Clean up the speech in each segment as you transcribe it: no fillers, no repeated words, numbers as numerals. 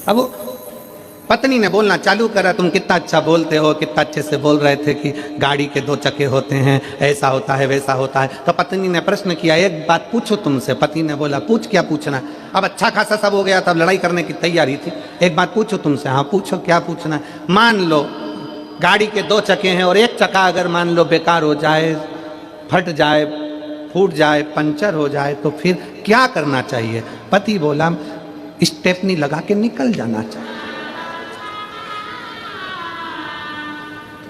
अब वो पत्नी ने बोलना चालू करा, तुम कितना अच्छा बोलते हो, कितना अच्छे से बोल रहे थे कि गाड़ी के 2 चक्के होते हैं, ऐसा होता है वैसा होता है। तो पत्नी ने प्रश्न किया, एक बात पूछो तुमसे। पति ने बोला, पूछ, क्या पूछना। अब अच्छा खासा सब हो गया, तब लड़ाई करने की तैयारी थी। एक बात पूछो तुमसे। हाँ पूछो, क्या पूछना है। मान लो गाड़ी के 2 चक्के हैं और एक चक्का अगर मान लो बेकार हो जाए, फट जाए, फूट जाए, पंचर हो जाए, तो फिर क्या करना चाहिए। पति बोला, स्टेपनी लगा के निकल जाना चाहिए।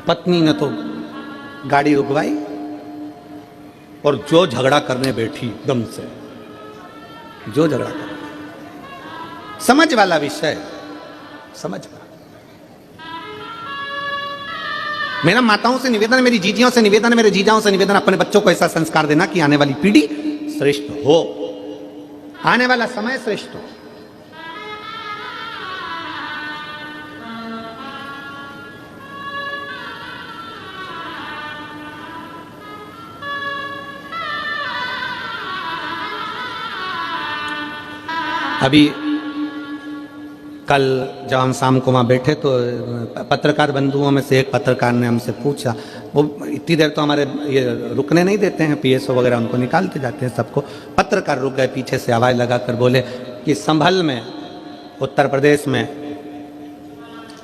पत्नी ने तो गाड़ी रुकवाई और जो झगड़ा करने बैठी दम से, जो झगड़ा कर, समझ वाला विषय, समझ वाला। मेरा माताओं से निवेदन, मेरी जीजियों से निवेदन, मेरे जीजाओं से निवेदन, अपने बच्चों को ऐसा संस्कार देना कि आने वाली पीढ़ी श्रेष्ठ हो, आने वाला समय श्रेष्ठ हो। अभी कल जब हम शाम को वहाँ बैठे तो पत्रकार बंधुओं में से एक पत्रकार ने हमसे पूछा, वो इतनी देर तो हमारे ये रुकने नहीं देते हैं, पीएसओ वगैरह उनको निकालते जाते हैं सबको। पत्रकार रुक गए, पीछे से आवाज़ लगाकर बोले कि संभल में, उत्तर प्रदेश में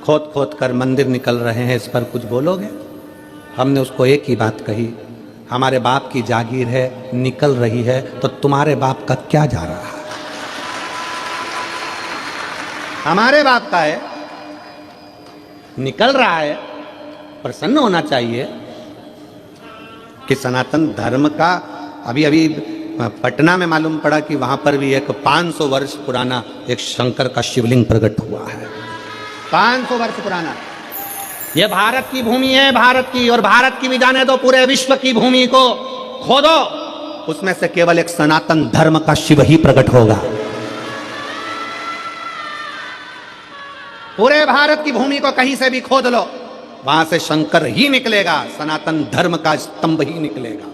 खोद खोद कर मंदिर निकल रहे हैं, इस पर कुछ बोलोगे। हमने उसको एक ही बात कही, हमारे बाप की जागीर है, निकल रही है, तो तुम्हारे बाप का क्या जा रहा है। हमारे बाप का है, निकल रहा है, प्रसन्न होना चाहिए कि सनातन धर्म का। अभी अभी पटना में मालूम पड़ा कि वहां पर भी एक 500 वर्ष पुराना एक शंकर का शिवलिंग प्रकट हुआ है। 500 वर्ष पुराना। यह भारत की भूमि है, भारत की, और भारत की भी जाने दो, पूरे विश्व की भूमि को खोदो, उसमें से केवल एक सनातन धर्म का शिव ही प्रकट होगा। पूरे भारत की भूमि को कहीं से भी खोद लो, वहां से शंकर ही निकलेगा, सनातन धर्म का स्तंभ ही निकलेगा।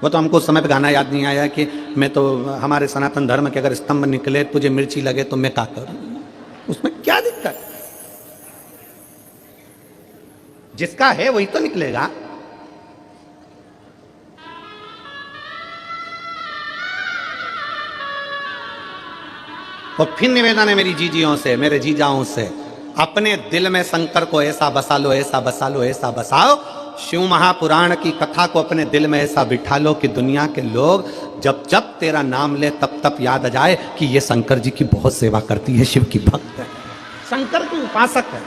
वो तो हमको उस समय पे गाना याद नहीं आया कि मैं तो, हमारे सनातन धर्म के अगर स्तंभ निकले, तुझे मिर्ची लगे तो मैं क्या करूं, उसमें क्या दिक्कत। जिसका है वही तो निकलेगा। और फिर निवेदन है मेरी जीजियों से, मेरे जीजाओं से, अपने दिल में शंकर को ऐसा बसा लो, ऐसा बसा लो, ऐसा बसाओ, शिव महापुराण की कथा को अपने दिल में ऐसा बिठा लो कि दुनिया के लोग जब जब तेरा नाम ले तब तब याद आ जाए कि ये शंकर जी की बहुत सेवा करती है, शिव की भक्त है, शंकर की उपासक है।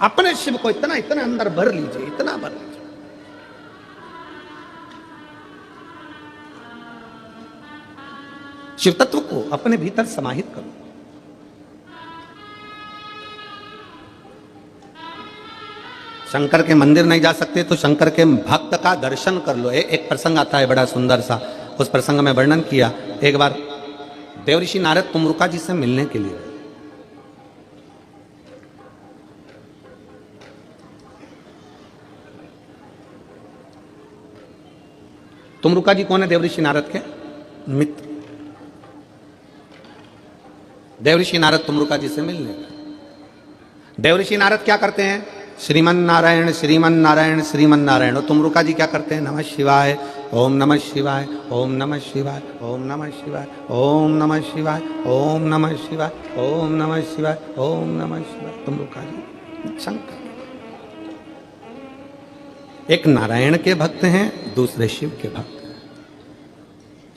अपने शिव को इतना इतना अंदर भर लीजिए, इतना भर लीजिए। शिव तत्व को अपने भीतर समाहित करो। शंकर के मंदिर नहीं जा सकते तो शंकर के भक्त का दर्शन कर लो। एक प्रसंग आता है बड़ा सुंदर सा, उस प्रसंग में वर्णन किया। एक बार देवऋषि नारद तुमरुका जी से मिलने के लिए, तुमरुका जी कौन है? देवऋषि नारद के मित्र। देवऋषि नारद तुमरुका जी से मिलने गए। देवऋषि नारद क्या करते हैं? श्रीमन नारायण श्रीमन नारायण श्रीमन नारायण। और तुमरुका जी क्या करते हैं? नमः शिवाय, ओम नमः शिवाय, ओम नमः शिवाय, ओम नमः शिवाय, ओम नमः शिवाय, ओम नमः शिवाय, ओम नमः शिवाय, ओम नमः शिवाय। तुमरुका जी शंकर, एक नारायण के भक्त हैं, दूसरे शिव के भक्त हैं,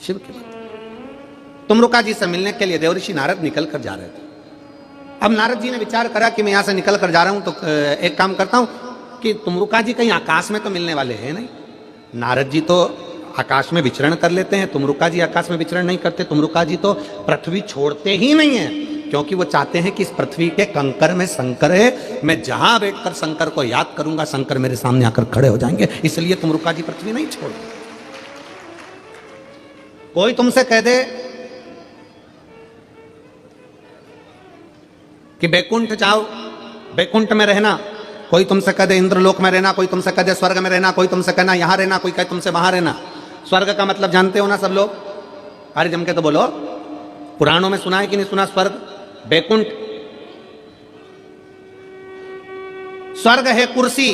शिव के भक्त। तुमरुका जी से मिलने के लिए देवऋषि नारद निकल कर जा रहे थे। अब नारद जी ने विचार करा कि मैं यहां से निकल कर जा रहा हूं, तो एक काम करता हूं कि तुमरुका जी कहीं आकाश में तो मिलने वाले हैं नहीं। नारद जी तो आकाश में विचरण कर लेते हैं, तुमरुका जी आकाश में विचरण नहीं करते। तुमरुका जी तो पृथ्वी छोड़ते ही नहीं है, क्योंकि वो चाहते हैं कि इस पृथ्वी के कंकर में शंकर है, मैं जहां बैठकर शंकर को याद करूंगा शंकर मेरे सामने आकर खड़े हो जाएंगे, इसलिए तुमरुका जी पृथ्वी नहीं छोड़ते। कोई तुमसे कह दे कि बैकुंठ जाओ, बैकुंठ में रहना, कोई तुमसे कह दे इंद्रलोक में रहना, कोई तुमसे कह दे स्वर्ग में रहना, कोई तुमसे कहना यहां रहना, कोई कहे तुमसे वहां रहना। स्वर्ग का मतलब जानते हो ना सब लोग? अरे जम के तो बोलो, पुराणों में सुना है कि नहीं सुना? स्वर्ग बैकुंठ, स्वर्ग है कुर्सी,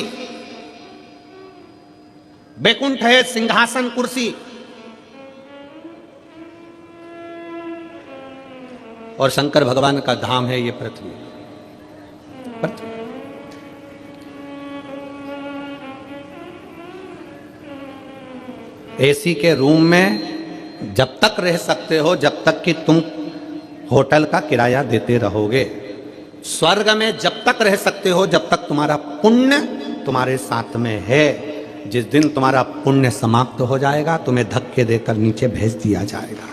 बैकुंठ है सिंहासन कुर्सी, और शंकर भगवान का धाम है ये पृथ्वी। एसी के रूम में जब तक रह सकते हो, जब तक कि तुम होटल का किराया देते रहोगे। स्वर्ग में जब तक रह सकते हो, जब तक तुम्हारा पुण्य तुम्हारे साथ में है। जिस दिन तुम्हारा पुण्य समाप्त हो जाएगा, तुम्हें धक्के देकर नीचे भेज दिया जाएगा।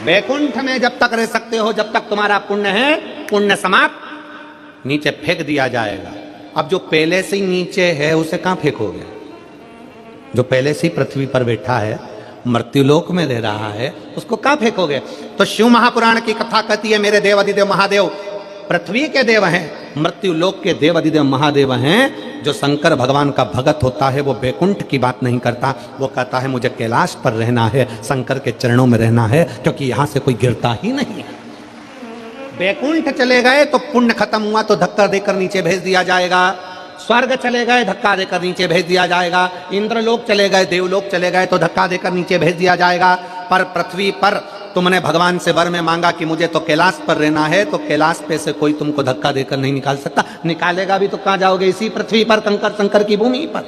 वैकुंठ में जब तक रह सकते हो, जब तक तुम्हारा पुण्य है, पुण्य समाप्त, नीचे फेंक दिया जाएगा। अब जो पहले से ही नीचे है उसे कहां फेंकोगे? जो पहले से ही पृथ्वी पर बैठा है, मृत्युलोक में रह रहा है, उसको कहां फेंकोगे? तो शिव महापुराण की कथा कहती है मेरे देव अधिदेव महादेव पृथ्वी के देव हैं, मृत्युलोक के देव अधिदेव महादेव हैं। जो शंकर भगवान का भगत होता है वो बैकुंठ की बात नहीं करता, वो कहता है मुझे कैलाश पर रहना है, शंकर के चरणों में रहना है, क्योंकि यहां से कोई गिरता ही नहीं है। बैकुंठ चले गए तो पुण्य खत्म हुआ तो धक्का देकर नीचे भेज दिया जाएगा। स्वर्ग चले गए धक्का देकर नीचे भेज दिया जाएगा। इंद्रलोक चले गए, देवलोक चले गए तो धक्का देकर नीचे भेज दिया जाएगा। पर पृथ्वी पर तुमने भगवान से वर में मांगा कि मुझे तो कैलाश पर रहना है, तो कैलाश पे से कोई तुमको धक्का देकर नहीं निकाल सकता। निकालेगा भी तो कहां जाओगे? इसी पृथ्वी पर, कंकर शंकर की भूमि पर।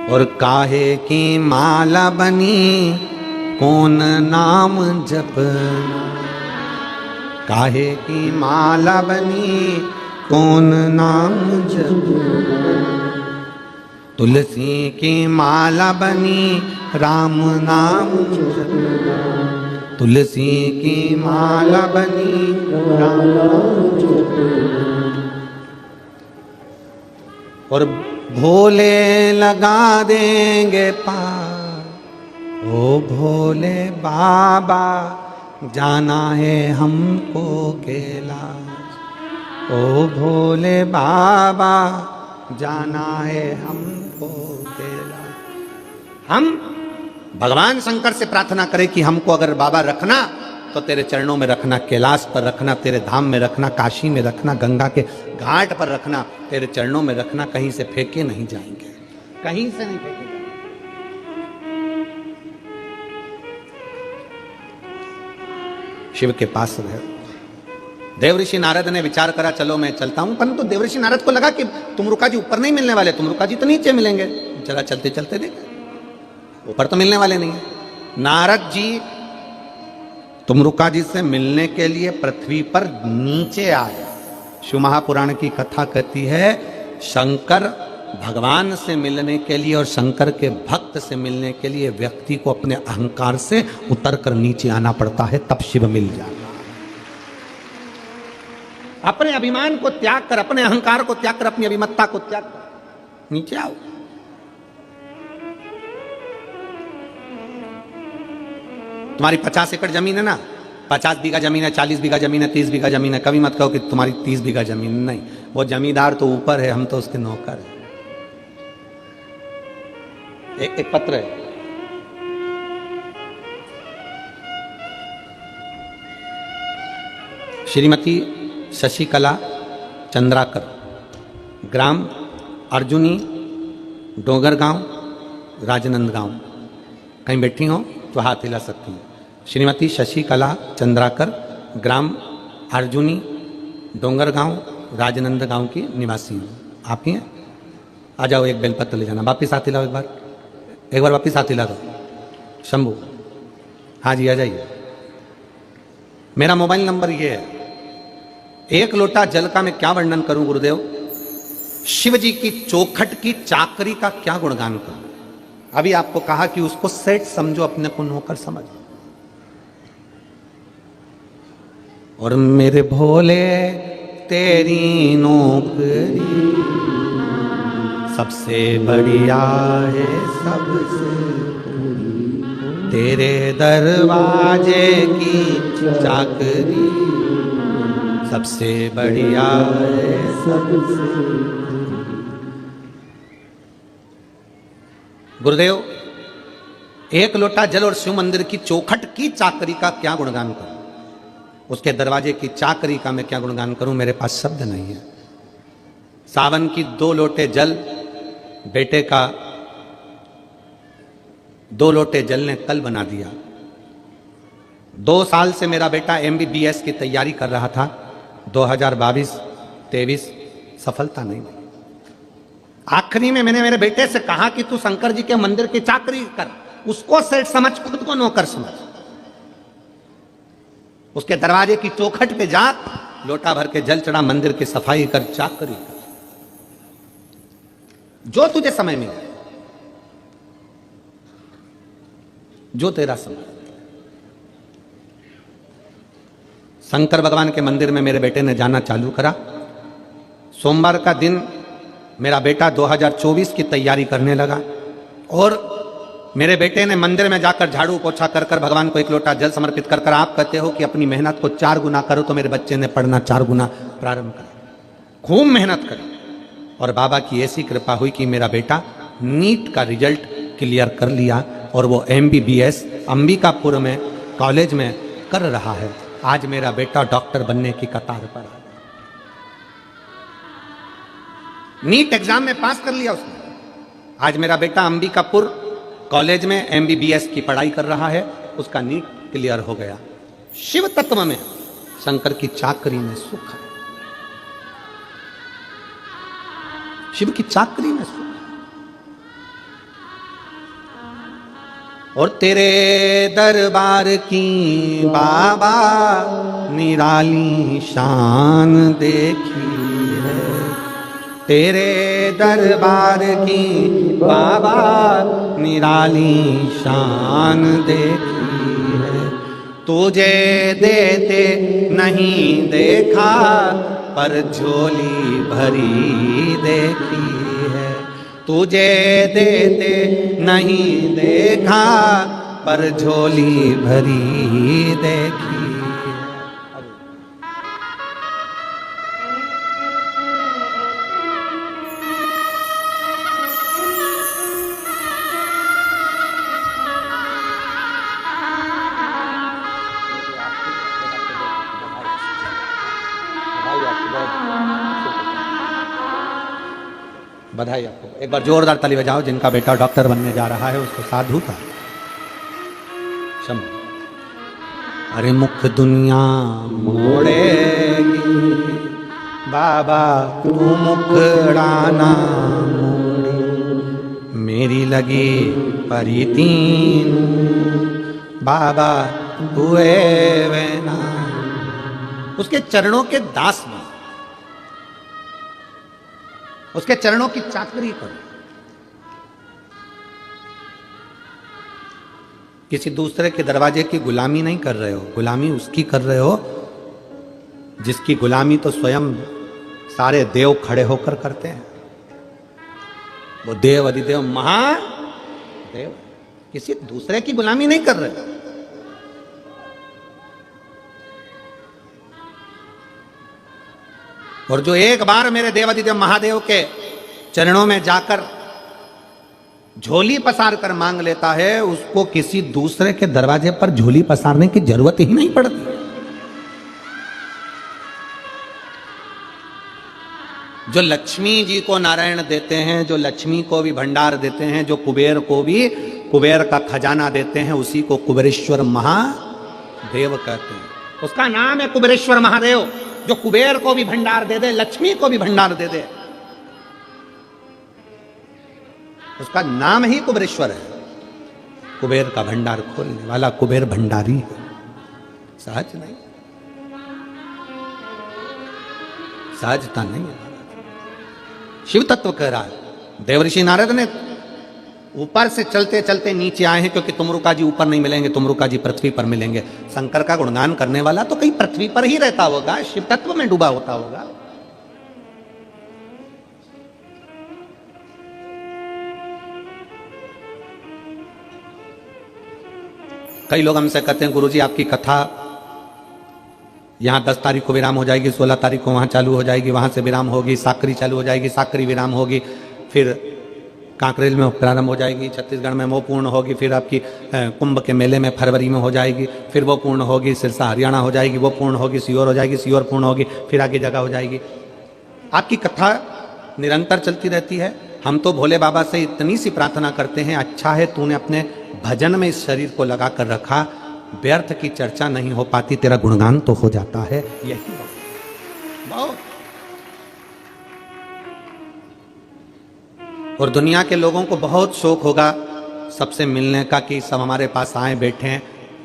और काहे की माला बनी कौन नाम जपना, काहे की माला बनी कौन नाम जपना, तुलसी की माला बनी राम नाम जपना, तुलसी की माला बनी राम नाम जपना। और भोले लगा देंगे पार, ओ भोले बाबा जाना है हमको कैलाश, ओ भोले बाबा जाना है हमको कैलाश। हम भगवान शंकर से प्रार्थना करें कि हमको अगर बाबा रखना तो तेरे चरणों में रखना, कैलाश पर रखना, तेरे धाम में रखना, काशी में रखना, गंगा के घाट पर रखना, तेरे चरणों में रखना, कहीं से फेंके नहीं जाएंगे, कहीं से नहीं फेंके। शिव के पास रहे। देवऋषि नारद ने विचार करा चलो मैं चलता हूं, परंतु देवऋषि नारद को लगा कि तुमरुका जी ऊपर नहीं मिलने वाले, तुमरुका जी तो नीचे मिलेंगे। चला चलते चलते देख, ऊपर तो मिलने वाले नहीं है। नारद जी तुमरुका जी से मिलने के लिए पृथ्वी पर नीचे आए। शिव महापुराण की कथा कहती है शंकर भगवान से मिलने के लिए और शंकर के भक्त से मिलने के लिए व्यक्ति को अपने अहंकार से उतरकर नीचे आना पड़ता है, तब शिव मिल जाता है। अपने अभिमान को त्याग कर, अपने अहंकार को त्याग कर, अपनी अभिमत्ता को त्याग कर नीचे आओ। तुम्हारी 50 एकड़ जमीन है ना, 50 बीघा जमीन है, 40 बीघा जमीन है, 30 बीघा जमीन है। कभी मत कहो कि तुम्हारी 30 बीघा जमीन नहीं, वो जमींदार तो ऊपर है, हम तो उसके नौकर हैं। एक पत्र है, श्रीमती शशिकला चंद्राकर, ग्राम अर्जुनी, डोंगरगांव, राजनंदगांव। कहीं बैठी हो तो हाथ हिला सकती हैं। श्रीमती शशिकला चंद्राकर, ग्राम अर्जुनी, डोंगरगांव, राजनंदगांव की निवासी हूँ। आप ही हैं? आ जाओ, एक बेलपत्र ले जाना। वापिस हाथ हिलाओ, एक बार वापिस हाथ हिला दो। शंभू, हाँ जी आ जाइए। मेरा मोबाइल नंबर ये है। एक लोटा जल का मैं क्या वर्णन करूं गुरुदेव, शिव जी की चौखट की चाकरी का क्या गुणगान करूं। अभी आपको कहा कि उसको सेठ समझो, अपने को नौकर समझो। और मेरे भोले तेरी नौकरी सबसे बढ़िया है, सबसे तेरे दरवाजे की चाकरी सबसे बढ़िया है। गुरुदेव, एक लोटा जल और शिव मंदिर की चौखट की चाकरी का क्या गुणगान करूं, उसके दरवाजे की चाकरी का मैं क्या गुणगान करूं, मेरे पास शब्द नहीं है। सावन की 2 लोटे जल बेटे का 2 लोटे जल ने कल बना दिया। 2 साल से मेरा बेटा MBBS की तैयारी कर रहा था, 2022-23 सफलता नहीं मिली। आखिरी में मैंने मेरे बेटे से कहा कि तू शंकर जी के मंदिर की चाकरी कर, उसको सेठ समझ, खुद को नौकर समझ। उसके दरवाजे की चौखट पे जा, लोटा भर के जल चढ़ा, मंदिर की सफाई कर, चाकरी कर, जो तुझे समय मिले, जो तेरा समय। शंकर भगवान के मंदिर में मेरे बेटे ने जाना चालू करा। सोमवार का दिन मेरा बेटा 2024 की तैयारी करने लगा और मेरे बेटे ने मंदिर में जाकर झाड़ू पोछा कर कर भगवान को 1 लोटा जल समर्पित कर कर, आप कहते हो कि अपनी मेहनत को 4 गुना करो, तो मेरे बच्चे ने पढ़ना 4 गुना प्रारंभ करा, खूब मेहनत करी। और बाबा की ऐसी कृपा हुई कि मेरा बेटा नीट का रिजल्ट क्लियर कर लिया और वो MBBS अंबिकापुर में कॉलेज में कर रहा है। आज मेरा बेटा डॉक्टर बनने की कतार पर है। नीट एग्जाम में पास कर लिया उसने। आज मेरा बेटा अंबिकापुर कॉलेज में MBBS की पढ़ाई कर रहा है, उसका नीट क्लियर हो गया। शिव तत्व में, शंकर की चाकरी में सुख है, शिव की चाकरी में सुख। और तेरे दरबार की बाबा निराली शान देखी है, तेरे दरबार की बाबा निराली शान देखी है। तुझे देते नहीं देखा पर झोली भरी देखी है, तुझे देते नहीं देखा पर झोली भरी देखी। बधाई आपको। एक बार जोरदार ताली बजाओ जिनका बेटा डॉक्टर बनने जा रहा है, उसको साधु का शम्भु। अरे मुख दुनिया मोड़ेगी बाबा तू मुखड़ाना मोड़े, मेरी लगी परितीन बाबा हुए वेना। उसके चरणों के दास में, उसके चरणों की चाकरी करो। किसी दूसरे के दरवाजे की गुलामी नहीं कर रहे हो, गुलामी उसकी कर रहे हो जिसकी गुलामी तो स्वयं सारे देव खड़े होकर करते हैं। वो देव अधिदेव महादेव, किसी दूसरे की गुलामी नहीं कर रहे। और जो एक बार मेरे देवाधिदेव महादेव के चरणों में जाकर झोली पसार कर मांग लेता है, उसको किसी दूसरे के दरवाजे पर झोली पसारने की जरूरत ही नहीं पड़ती। जो लक्ष्मी जी को नारायण देते हैं, जो लक्ष्मी को भी भंडार देते हैं, जो कुबेर को भी कुबेर का खजाना देते हैं, उसी को कुबेरेश्वर महादेव कहते हैं। उसका नाम है कुबेरेश्वर महादेव, जो कुबेर को भी भंडार दे दे, लक्ष्मी को भी भंडार दे दे। उसका नाम ही कुबेरेश्वर है। कुबेर का भंडार खोलने वाला कुबेर भंडारी है, सहज नहीं, सहजता नहीं है। शिव तत्व कह रहा है। देवऋषि नारद ने ऊपर से चलते चलते नीचे आए हैं, क्योंकि तुमरुका जी ऊपर नहीं मिलेंगे, तुमरुका जी पृथ्वी पर मिलेंगे। शंकर का गुणगान करने वाला तो कहीं पृथ्वी पर ही रहता होगा, शिव तत्व में डूबा होता होगा। कई लोग हमसे कहते हैं गुरुजी आपकी कथा यहाँ 10 तारीख को विराम हो जाएगी, 16 तारीख को वहाँ चालू हो जाएगी, वहाँ से विराम होगी, साकरी चालू हो जाएगी, साकरी विराम होगी, फिर कांकरेज में प्रारंभ हो जाएगी, छत्तीसगढ़ में वो पूर्ण होगी, फिर आपकी कुंभ के मेले में फरवरी में हो जाएगी, फिर वो पूर्ण होगी, सिरसा हरियाणा हो जाएगी, वो पूर्ण होगी, सीहोर हो जाएगी, सीहोर पूर्ण होगी, फिर आगे जगह हो जाएगी। आपकी कथा निरंतर चलती रहती है। हम तो भोले बाबा से इतनी सी प्रार्थना करते हैं, अच्छा है तूने अपने भजन में इस शरीर को लगा कर रखा, व्यर्थ की चर्चा नहीं हो पाती, तेरा गुणगान तो हो जाता है। यही बहुत। और दुनिया के लोगों को बहुत शौक होगा सबसे मिलने का कि सब हमारे पास आए बैठें,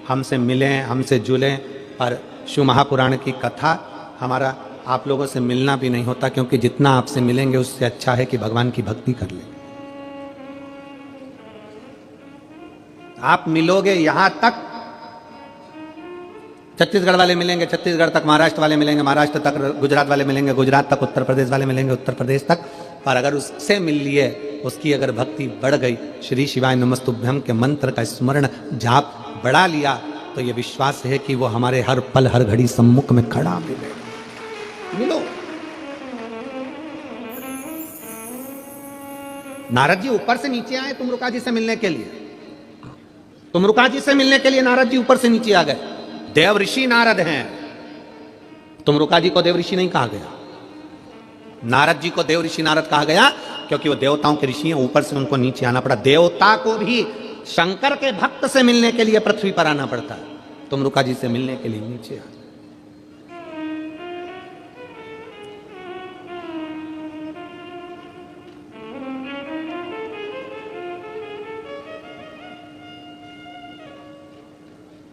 हमसे मिलें, हमसे जुलें, पर शिव महापुराण की कथा हमारा आप लोगों से मिलना भी नहीं होता, क्योंकि जितना आपसे मिलेंगे उससे अच्छा है कि भगवान की भक्ति कर लें। आप मिलोगे यहां तक, छत्तीसगढ़ वाले मिलेंगे छत्तीसगढ़ तक, महाराष्ट्र वाले मिलेंगे महाराष्ट्र तक, गुजरात वाले मिलेंगे गुजरात तक, उत्तर प्रदेश वाले मिलेंगे उत्तर प्रदेश तक। पर अगर उससे मिल लिए, उसकी अगर भक्ति बढ़ गई, श्री शिवाय नमस्तुभ्यम के मंत्र का स्मरण जाप बढ़ा लिया, तो यह विश्वास है कि वो हमारे हर पल हर घड़ी सम्मुख में खड़ा मिलेगा। मिलो। नारद जी ऊपर से नीचे आए तुमरुका जी से मिलने के लिए। तुमरुका जी से मिलने के लिए नारद जी ऊपर से नीचे आ गए। देव ऋषि नारद हैं, तुमरुका जी को देव ऋषि नहीं कहा गया। नारद जी को देव ऋषि नारद कहा गया क्योंकि वो देवताओं के ऋषि हैं, ऊपर से उनको नीचे आना पड़ा। देवता को भी शंकर के भक्त से मिलने के लिए पृथ्वी पर आना पड़ता है, तुमरुका जी से मिलने के लिए नीचे आना।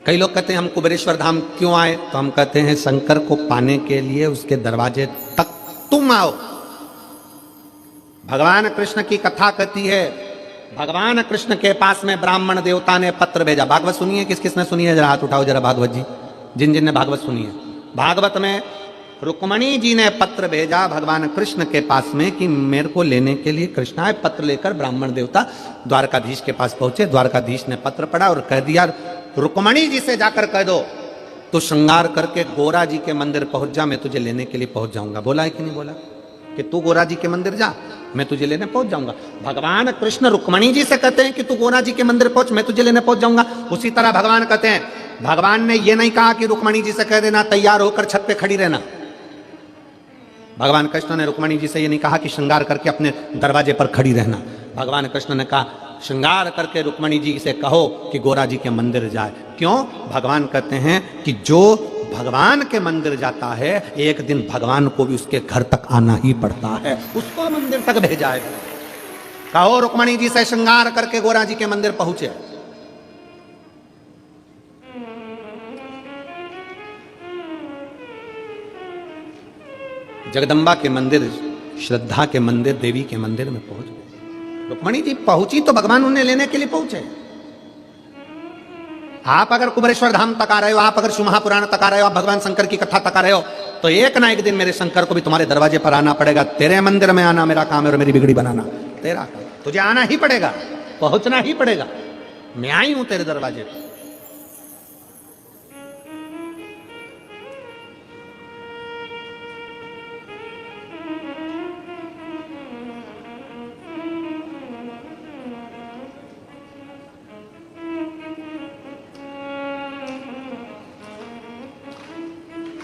कई लोग कहते हैं हम कुबेरेश्वर धाम क्यों आए, तो हम कहते हैं शंकर को पाने के लिए उसके दरवाजे तक तुम आओ। भगवान कृष्ण की कथा कहती है, भगवान कृष्ण के पास में ब्राह्मण देवता ने पत्र भेजा। भागवत सुनिए, किस किसने सुनी है, जरा हाथ उठाओ जरा भागवत जी, जिन जिन ने भागवत सुनी है। भागवत में रुक्मणी जी ने पत्र भेजा भगवान कृष्ण के पास में कि मेरे को लेने के लिए कृष्ण आए। पत्र लेकर ब्राह्मण देवता द्वारकाधीश के पास पहुंचे। द्वारकाधीश ने पत्र पढ़ा और कह दिया, रुक्मणी जी से जाकर कह दो तो श्रृंगार करके गोरा जी के मंदिर पहुंच जा, मैं तुझे लेने के लिए पहुंच जाऊंगा। बोला है कि नहीं बोला कि तू गोरा जी के मंदिर जा, मैं तुझे लेने पहुंच जाऊंगा। भगवान कृष्ण रुक्मणी जी से कहते हैं कि तू गोरा जी के मंदिर पहुंच, मैं तुझे लेने पहुंच जाऊंगा। उसी तरह भगवान कहते हैं, भगवान ने यह नहीं कहा कि रुक्मणी जी से कह देना तैयार होकर छत पे खड़ी रहना। भगवान कृष्ण ने रुक्मणी जी से यह नहीं कहा कि श्रृंगार करके अपने दरवाजे पर खड़ी रहना। भगवान कृष्ण ने कहा श्रृंगार करके रुक्मणी जी से कहो कि गोरा जी के मंदिर जाए। क्यों? भगवान कहते हैं कि जो भगवान के मंदिर जाता है, एक दिन भगवान को भी उसके घर तक आना ही पड़ता है, उसको मंदिर तक भेजा है। कहो रुक्मणी जी से श्रृंगार करके गोरा जी के मंदिर पहुंचे। जगदम्बा के मंदिर, श्रद्धा के मंदिर, देवी के मंदिर में पहुंच गए। रुक्मणी जी पहुंची तो भगवान उन्हें लेने के लिए पहुंचे। आप अगर कुबेरेश्वर धाम तक आ रहे हो, आप अगर शिव महापुराण तक आ रहे हो, आप भगवान शंकर की कथा तक आ रहे हो, तो एक ना एक दिन मेरे शंकर को भी तुम्हारे दरवाजे पर आना पड़ेगा। तेरे मंदिर में आना मेरा काम है और मेरी बिगड़ी बनाना तेरा काम। तुझे आना ही पड़ेगा, पहुंचना ही पड़ेगा। मैं आई हूं तेरे दरवाजे पर।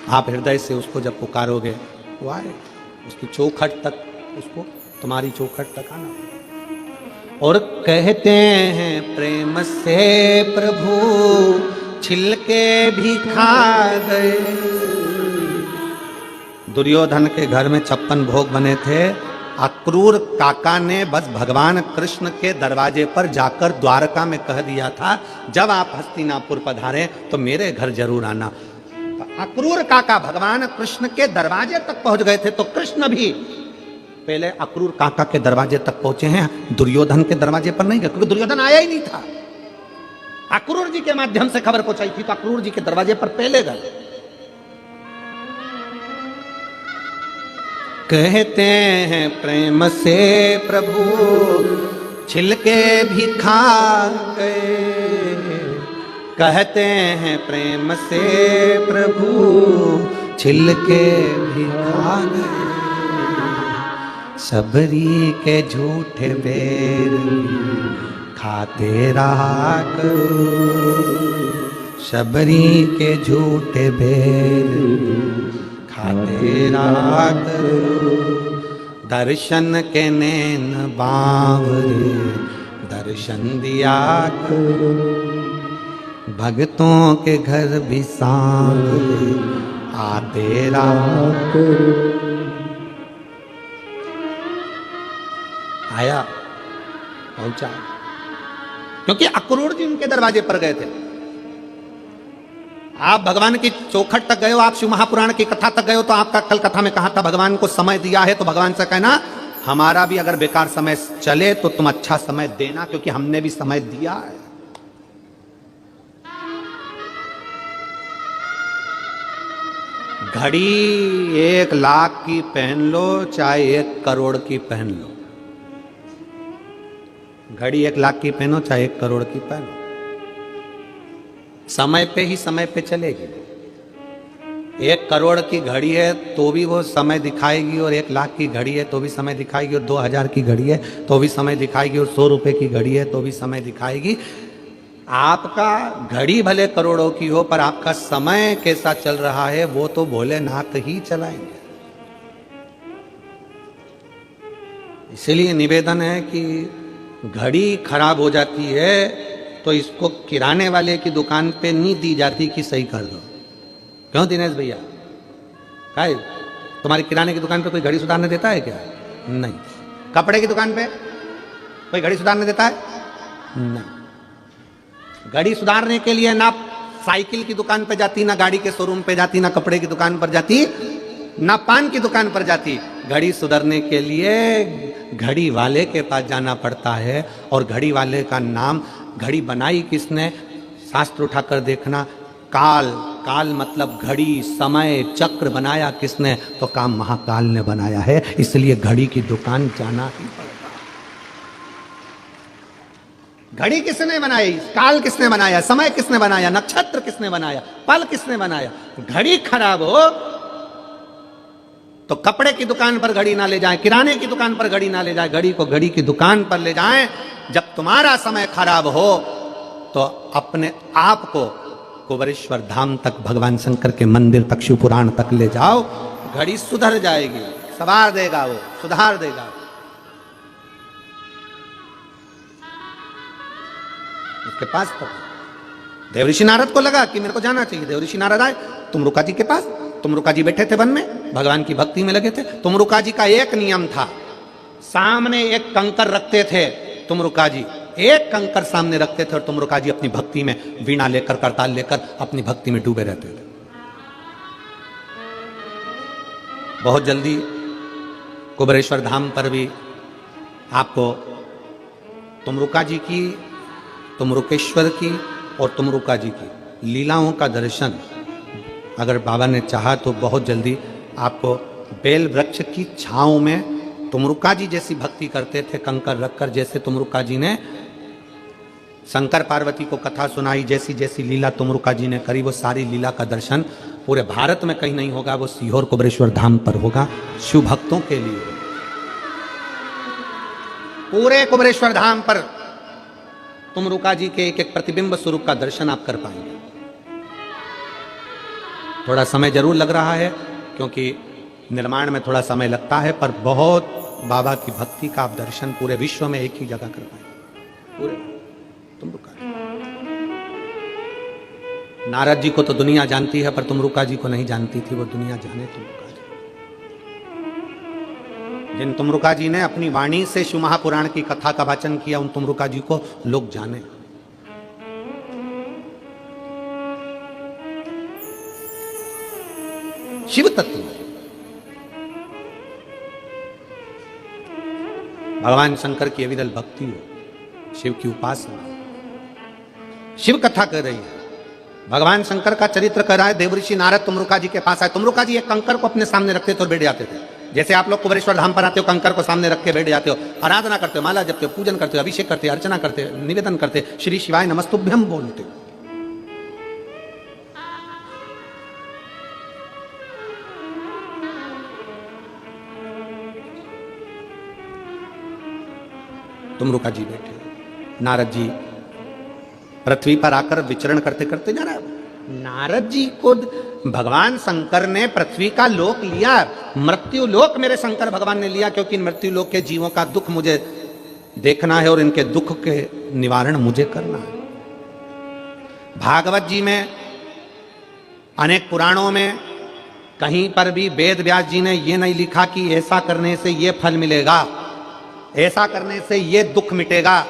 आप हृदय से उसको जब पुकारोगे वो आए, उसकी चौखट तक, उसको तुम्हारी चौखट तक आना। और कहते हैं प्रेम से प्रभु छिलके भी खा गए। दुर्योधन के घर में 56 भोग बने थे। अक्रूर काका ने बस भगवान कृष्ण के दरवाजे पर जाकर द्वारका में कह दिया था, जब आप हस्तिनापुर पधारे तो मेरे घर जरूर आना। अक्रूर काका भगवान कृष्ण के दरवाजे तक पहुंच गए थे, तो कृष्ण भी पहले अक्रूर काका के दरवाजे तक पहुंचे हैं, दुर्योधन के दरवाजे पर नहीं गए, क्योंकि दुर्योधन आया ही नहीं था। अक्रूर जी के माध्यम से खबर पहुंचाई थी, तो अक्रूर जी के दरवाजे पर पहले गए। कहते हैं प्रेम से प्रभु छिलके भी खा गए, कहते हैं प्रेम से प्रभु छिलके भी खा गए, सबरी के झूठे बेर खाते रहा करो, सबरी के झूठे बेर खाते रहा करो। दर्शन के नैन बावरे दर्शन दिया करो, भक्तों के घर भी सांवरे आते रहा करो। आया, पहुंचा, क्योंकि अक्रूर जी उनके दरवाजे पर गए थे। आप भगवान की चौखट तक गए हो, आप शिव महापुराण की कथा तक गए हो, तो आपका कल कथा में कहा था भगवान को समय दिया है, तो भगवान से कहना हमारा भी अगर बेकार समय चले तो तुम अच्छा समय देना, क्योंकि हमने भी समय दिया है। घड़ी 1 लाख की पहन लो चाहे 1 करोड़ की पहन लो, घड़ी 1 लाख की पहनो चाहे 1 करोड़ की पहनो, समय पे ही समय पे चलेगी। 1 करोड़ की घड़ी है तो भी वो समय दिखाएगी, और 1 लाख की घड़ी है तो भी समय दिखाएगी, और 2000 की घड़ी है तो भी समय दिखाएगी, और 100 रुपए की घड़ी है तो भी समय दिखाएगी। आपका घड़ी भले करोड़ों की हो, पर आपका समय कैसा चल रहा है वो तो भोलेनाथ ही चलाएंगे। इसलिए निवेदन है कि घड़ी खराब हो जाती है तो इसको किराने वाले की दुकान पे नहीं दी जाती कि सही कर दो। क्यों दिनेश भैया, काय तुम्हारी किराने की दुकान पे कोई घड़ी सुधारने देता है क्या? नहीं। कपड़े की दुकान पे कोई घड़ी सुधारने देता है? नहीं। घड़ी सुधारने के लिए ना साइकिल की दुकान पे जाती, ना गाड़ी के शोरूम पे जाती, ना कपड़े की दुकान पर जाती, ना पान की दुकान पर जाती। घड़ी सुधरने के लिए घड़ी वाले के पास जाना पड़ता है, और घड़ी वाले का नाम, घड़ी बनाई किसने, शास्त्र उठाकर देखना, काल, काल मतलब घड़ी, समय, चक्र बनाया किसने, तो काम महाकाल ने बनाया है। इसलिए घड़ी की दुकान जाना ही पड़ता। घड़ी किसने बनाई, काल किसने बनाया, समय किसने बनाया, नक्षत्र किसने बनाया, पल किसने बनाया। घड़ी खराब हो तो कपड़े की दुकान पर घड़ी ना ले जाएं, किराने की दुकान पर घड़ी ना ले जाएं, घड़ी को घड़ी की दुकान पर ले जाएं। जब तुम्हारा समय खराब हो तो अपने आप को कुबेरेश्वर धाम तक, भगवान शंकर के मंदिर तक, शिव पुराण तक ले जाओ, घड़ी सुधर जाएगी, संवार देगा वो, सुधार देगा। उसके पास तो देवऋषि नारद को लगा कि मेरे को जाना चाहिए। देवऋषि नारद आए तुमरुका जी के पास। तुमरुका जी बैठे थे वन में, भगवान की भक्ति में लगे थे। तुमरुका जी का एक नियम था, सामने एक कंकर रखते थे। तुमरुका जी एक कंकर सामने रखते थे, और तुमरुका जी अपनी भक्ति में वीणा लेकर, करताल लेकर अपनी भक्ति में डूबे रहते थे। बहुत जल्दी कुबेरेश्वर धाम पर भी आपको तुमरुका जी की, तुमरुकेश्वर की और तुमरुका जी की लीलाओं का दर्शन अगर बाबा ने चाहा तो बहुत जल्दी आपको बेल वृक्ष की छांव में तुमरुका जी जैसी भक्ति करते थे, कंकर रखकर। जैसे तुमरुका जी ने शंकर पार्वती को कथा सुनाई, जैसी जैसी लीला तुमरुका जी ने करी, वो सारी लीला का दर्शन पूरे भारत में कहीं नहीं होगा, वो सीहोर कुबेरेश्वर धाम पर होगा। शिव भक्तों के लिए पूरे कुबेरेश्वर धाम पर तुमरुका जी के एक एक प्रतिबिंब स्वरूप का दर्शन आप कर पाएंगे। थोड़ा समय जरूर लग रहा है, क्योंकि निर्माण में थोड़ा समय लगता है, पर बहुत बाबा की भक्ति का आप दर्शन पूरे विश्व में एक ही जगह कर पाएंगे। पूरे तुमरुका जी, नारद जी को तो दुनिया जानती है, पर तुमरुका जी को नहीं जानती थी, वो दुनिया जाने तुमरुका जी। जिन तुमरुका जी ने अपनी वाणी से शिव महापुराण की कथा का वाचन किया, उन तुमरुका जी को लोग जाने। शिव तत्व, भगवान शंकर की अविरल भक्ति हो, शिव की उपासना, शिव कथा कर रही है, भगवान शंकर का चरित्र कर रहा है। देवऋषि नारद तुमरुका जी के पास आए। तुमरुका जी एक कंकर को अपने सामने रखते थे और बैठ जाते थे। जैसे आप लोग कुबेरेश्वर धाम पर आते हो, कंकर को सामने रख के बैठ जाते हो, आराधना करते हो, माला जपते हो, पूजन करते हो, अभिषेक करते हो, अर्चना करते हो, निवेदन करते हो, श्री शिवाय नमस्तुभ्यम बोलते हो। तुमरुका जी बैठे, नारद जी पृथ्वी पर आकर विचरण करते करते जा रहा है। नारद जी को भगवान शंकर ने पृथ्वी का लोक लिया, मृत्यु लोक मेरे शंकर भगवान ने लिया, क्योंकि मृत्यु लोक के जीवों का दुख मुझे देखना है और इनके दुख के निवारण मुझे करना है। भागवत जी में, अनेक पुराणों में कहीं पर भी वेद व्यास जी ने यह नहीं लिखा कि ऐसा करने से यह फल मिलेगा, ऐसा करने से यह दुख मिटेगा।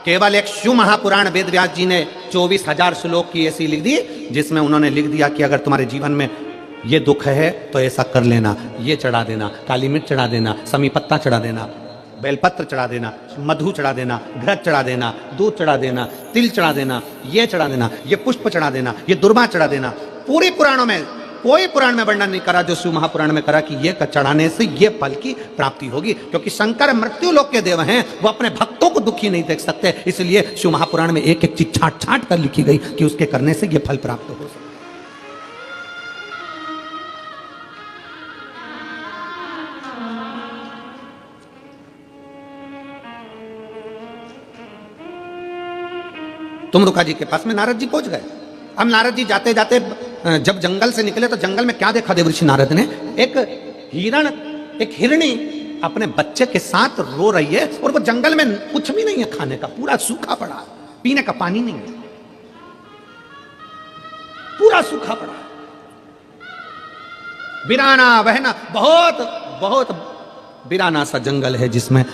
केवल एक शिव महापुराण वेद व्यास जी ने 24,000 श्लोक की ऐसी लिख दी, जिसमें उन्होंने लिख दिया कि अगर तुम्हारे जीवन में ये दुख है तो ऐसा कर लेना, ये चढ़ा देना, काली मिर्च चढ़ा देना, समी पत्ता चढ़ा देना, बेलपत्र चढ़ा देना, मधु चढ़ा देना, घृत चढ़ा देना, दूध चढ़ा देना, तिल चढ़ा देना, ये चढ़ा देना, ये पुष्प चढ़ा देना, ये दुर्वा चढ़ा देना। पूरे पुराणों में कोई पुराण में वर्णन नहीं करा जो शिव महापुराण में करा कि ये चढ़ाने से ये फल की प्राप्ति होगी, क्योंकि शंकर मृत्यु लोक के देव हैं, वो अपने भक्तों को दुखी नहीं देख सकते। इसलिए शिव महापुराण में एक एक चीज छाट छाट कर लिखी गई कि उसके करने से ये फल प्राप्त हो सकता। तुमरुका जी के पास में नारद जी पहुंच गए। अब नारद जी जाते जाते जब जंगल से निकले तो जंगल में क्या देखा देवऋषि नारद ने? एक हिरण, एक हिरणी अपने बच्चे के साथ रो रही है, और वो जंगल में कुछ भी नहीं है खाने का, पूरा सूखा पड़ा, पीने का पानी नहीं है, पूरा सूखा पड़ा, वीराना बहना, बहुत बहुत वीराना सा जंगल है, जिसमें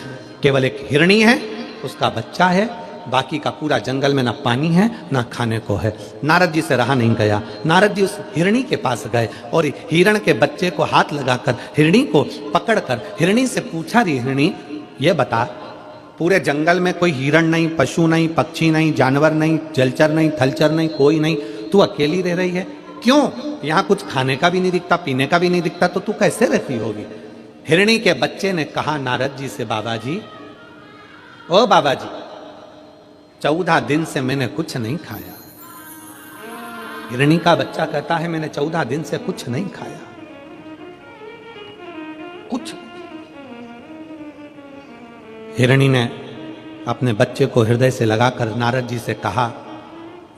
केवल एक हिरणी है, उसका बच्चा है, बाकी का पूरा जंगल में ना पानी है ना खाने को है। नारद जी से रहा नहीं गया, नारद जी उस हिरणी के पास गए और हिरण के बच्चे को हाथ लगाकर हिरणी को पकड़कर हिरणी से पूछा, री हिरणी ये बता, पूरे जंगल में कोई हिरण नहीं, पशु नहीं, पक्षी नहीं, जानवर नहीं, जलचर नहीं, थलचर नहीं, कोई नहीं, तू अकेली रह रही है, क्यों? यहाँ कुछ खाने का भी नहीं दिखता, पीने का भी नहीं दिखता, तो तू कैसे रहती होगी? हिरणी के बच्चे ने कहा नारद जी से, बाबा जी, ओ बाबा जी, 14 दिन से मैंने कुछ नहीं खाया। हिरणी का बच्चा कहता है मैंने 14 दिन से कुछ नहीं खाया, कुछ। हिरणी ने अपने बच्चे को हृदय से लगाकर नारद जी से कहा,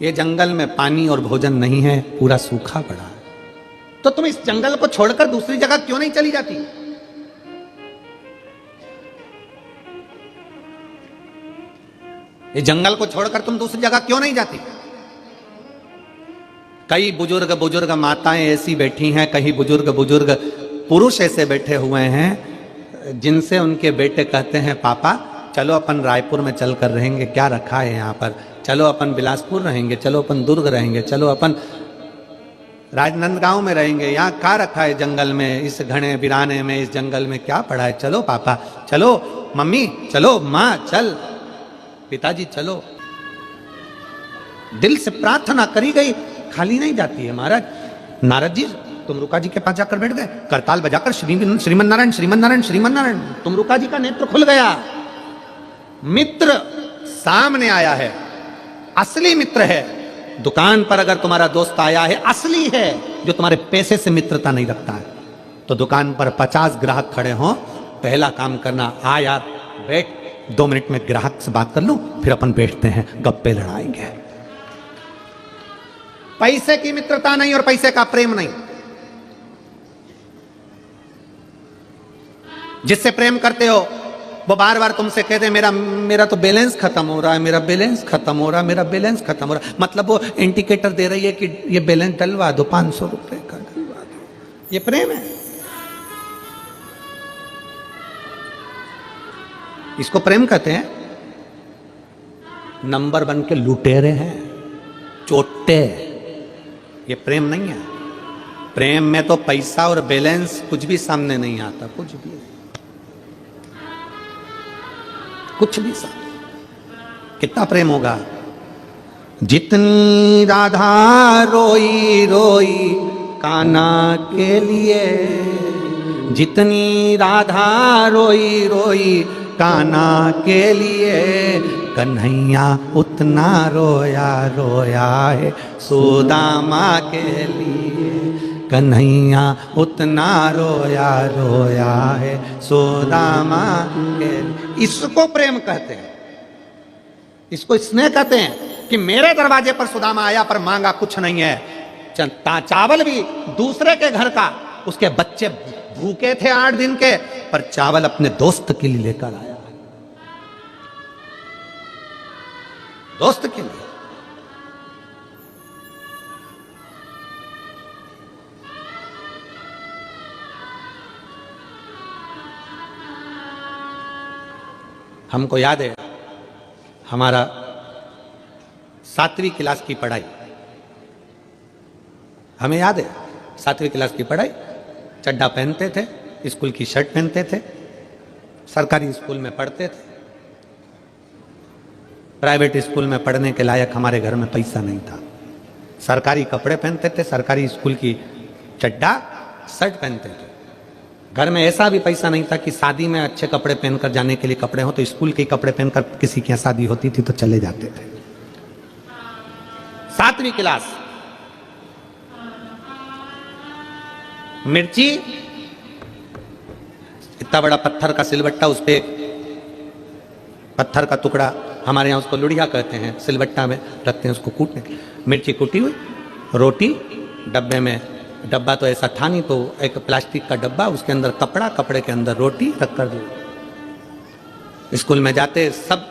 ये जंगल में पानी और भोजन नहीं है, पूरा सूखा पड़ा है, तो तुम इस जंगल को छोड़कर दूसरी जगह क्यों नहीं चली जाती? ये जंगल को छोड़कर तुम दूसरी जगह क्यों नहीं जाती? कई बुजुर्ग बुजुर्ग माताएं ऐसी बैठी हैं, कई बुजुर्ग बुजुर्ग पुरुष ऐसे बैठे हुए हैं, जिनसे उनके बेटे कहते हैं, पापा चलो अपन रायपुर में चल कर रहेंगे, क्या रखा है यहाँ पर, चलो अपन बिलासपुर रहेंगे, चलो अपन दुर्ग रहेंगे, चलो अपन राजनांदगांव में रहेंगे, यहाँ क्या रखा है जंगल में, इस घने वीराने में, इस जंगल में क्या पड़ा है, चलो पापा, चलो मम्मी, चलो माँ, चल पिताजी, चलो। दिल से प्रार्थना करी गई, खाली नहीं जाती है महाराज। नारद जी तुमरुका जी के पास जाकर बैठ गए, करताल बजाकर श्रीमन नारायण श्रीमन नारायण श्रीमन नारायण। तुमरुका जी का नेत्र खुल गया, मित्र सामने आया है, असली मित्र है। दुकान पर अगर तुम्हारा दोस्त आया है, असली है, जो तुम्हारे पैसे से मित्रता नहीं रखता है, तो दुकान पर 50 ग्राहक खड़े हों, पहला काम करना, आ यार बैठ, 2 मिनट में ग्राहक से बात कर लूं, फिर अपन बैठते हैं, गप्पे लड़ाएंगे। पैसे की मित्रता नहीं और पैसे का प्रेम नहीं। जिससे प्रेम करते हो वो बार बार तुमसे कहते हैं, मेरा तो बैलेंस खत्म हो रहा है, मेरा बैलेंस खत्म हो रहा है, मेरा बैलेंस खत्म हो रहा है। मतलब वो इंडिकेटर दे रही है कि ये बैलेंस डलवा दो, 500 रुपए का डलवा दो। ये प्रेम है, इसको प्रेम कहते हैं। नंबर बन के लुटेरे हैं, चोटे, ये प्रेम नहीं है। प्रेम में तो पैसा और बैलेंस कुछ भी सामने नहीं आता, कुछ भी सामने। कितना प्रेम होगा? जितनी राधा रोई रोई कान्हा के लिए, जितनी राधा रोई रोई कान्हा के लिए, कन्हैया उतना रोया रोया है सुदामा के लिए, कन्हैया उतना रोया रोया है सुदामा के लिए। इसको प्रेम कहते हैं। इसको स्नेह कहते हैं कि मेरे दरवाजे पर सुदामा आया पर मांगा कुछ नहीं है, चावल भी दूसरे के घर का, उसके बच्चे भूखे थे 8 दिन के, पर चावल अपने दोस्त के लिए लेकर आया, दोस्त के लिए। हमको याद है हमारा 7वीं क्लास की पढ़ाई, हमें याद है 7वीं क्लास की पढ़ाई, चड्डा पहनते थे, स्कूल की शर्ट पहनते थे, सरकारी स्कूल में पढ़ते थे। प्राइवेट स्कूल में पढ़ने के लायक हमारे घर में पैसा नहीं था, सरकारी कपड़े पहनते थे, सरकारी स्कूल की चड्डा शर्ट पहनते थे। घर में ऐसा भी पैसा नहीं था कि शादी में अच्छे कपड़े पहनकर जाने के लिए कपड़े हो, तो स्कूल के कपड़े पहनकर किसी की शादी होती थी तो चले जाते थे। 7वीं क्लास, मिर्ची, इतना बड़ा पत्थर का सिलबट्टा, उस पे पत्थर का टुकड़ा, हमारे यहाँ उसको लुढ़िया कहते हैं, सिलबट्टा में रखते हैं उसको कूटने के लिए। मिर्ची कूटी हुई, रोटी डब्बे में, डब्बा तो ऐसा था नहीं, तो एक प्लास्टिक का डब्बा, उसके अंदर कपड़ा, कपड़े के अंदर रोटी रख कर दो। स्कूल में जाते सब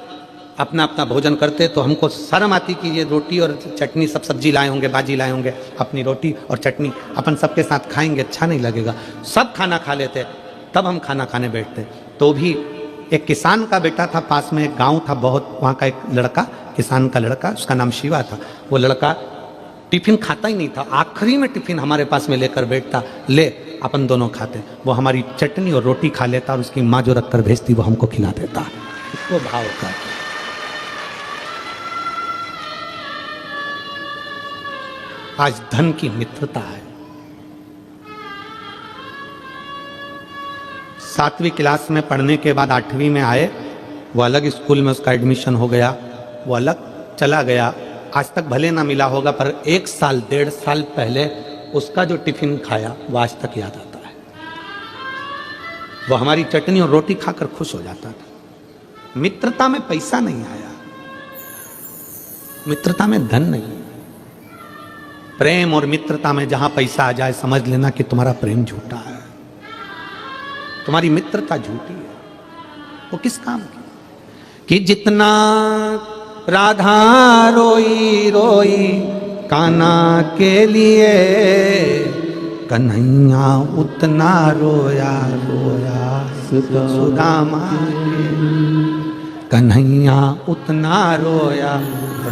अपना अपना भोजन करते, तो हमको शर्म आती कि ये रोटी और चटनी, सब सब्जी लाए होंगे, भाजी लाए होंगे, अपनी रोटी और चटनी अपन सबके साथ खाएंगे, अच्छा नहीं लगेगा। सब खाना खा लेते, तब हम खाना खाने बैठते। तो भी एक किसान का बेटा था, पास में एक गांव था बहुत, वहाँ का एक लड़का, किसान का लड़का, उसका नाम शिवा था। वो लड़का टिफिन खाता ही नहीं था, आखिरी में टिफिन हमारे पास में लेकर बैठता, ले अपन दोनों खाते। वो हमारी चटनी और रोटी खा लेता और उसकी माँ जो रख कर भेजती वो हमको खिला देता। वो भाव का आज धन की मित्रता है। 7वीं क्लास में पढ़ने के बाद 8वीं में आए, वो अलग स्कूल में उसका एडमिशन हो गया, वो अलग चला गया। आज तक भले ना मिला होगा, पर 1 साल 1.5 साल पहले उसका जो टिफिन खाया वो आज तक याद आता है। वो हमारी चटनी और रोटी खाकर खुश हो जाता था। मित्रता में पैसा नहीं आया, मित्रता में धन नहीं। प्रेम और मित्रता में जहां पैसा आ जाए, समझ लेना कि तुम्हारा प्रेम झूठा है, तुम्हारी मित्रता झूठी है। वो किस काम की? कि जितना राधा रोई रोई कान्हा के लिए, कन्हैया उतना रोया रोया सुदामा के। कन्हैया उतना रोया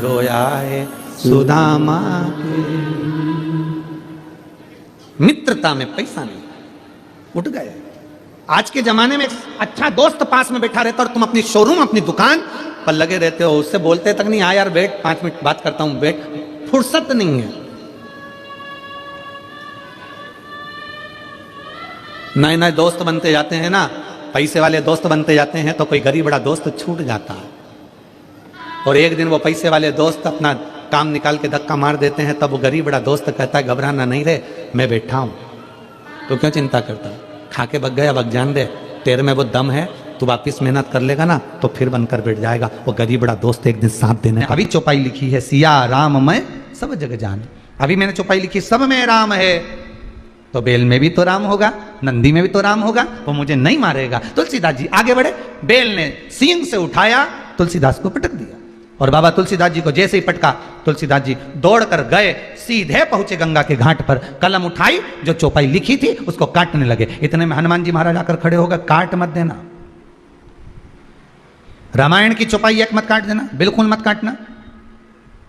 रोया है सुदामा के। मित्रता में पैसा नहीं, उठ गए। आज के जमाने में अच्छा दोस्त पास में बैठा रहता और तुम अपनी शोरूम, अपनी दुकान पर लगे रहते हो, उससे बोलते तक नहीं, आ यार बैठ 5 मिनट बात करता हूं, बैठ। फुर्सत नहीं है। नए नए दोस्त बनते जाते हैं ना, पैसे वाले दोस्त बनते जाते हैं, तो कोई गरीब बड़ा दोस्त छूट जाता है। और एक दिन वो पैसे वाले दोस्त अपना काम निकाल के धक्का मार देते हैं, तब वो गरीब बड़ा दोस्त कहता है घबराना नहीं रे, मैं बैठा हूं, तो क्यों चिंता करता है, खा के बग गया, बग जान दे, तेरे में वो दम है, तू वापिस मेहनत कर लेगा ना तो फिर बनकर बैठ जाएगा। वो गरीब बड़ा दोस्त एक दिन साथ देने। अभी चौपाई लिखी है, सिया राम मैं सब जग जान। अभी मैंने चौपाई लिखी, सब में राम है, तो बेल में भी तो राम होगा, नंदी में भी तो राम होगा, वो मुझे नहीं मारेगा। तुलसीदास जी आगे बढ़े, बेल ने सींग से उठाया, तुलसीदास को पटक दिया। और बाबा तुलसीदास जी को जैसे ही पटका, तुलसीदास जी दौड़कर गए, सीधे पहुंचे गंगा के घाट पर, कलम उठाई, जो चौपाई लिखी थी उसको काटने लगे। इतने में हनुमान जी महाराज आकर खड़े हो गए, काट मत देना, रामायण की चौपाई एक मत काट देना, बिल्कुल मत काटना।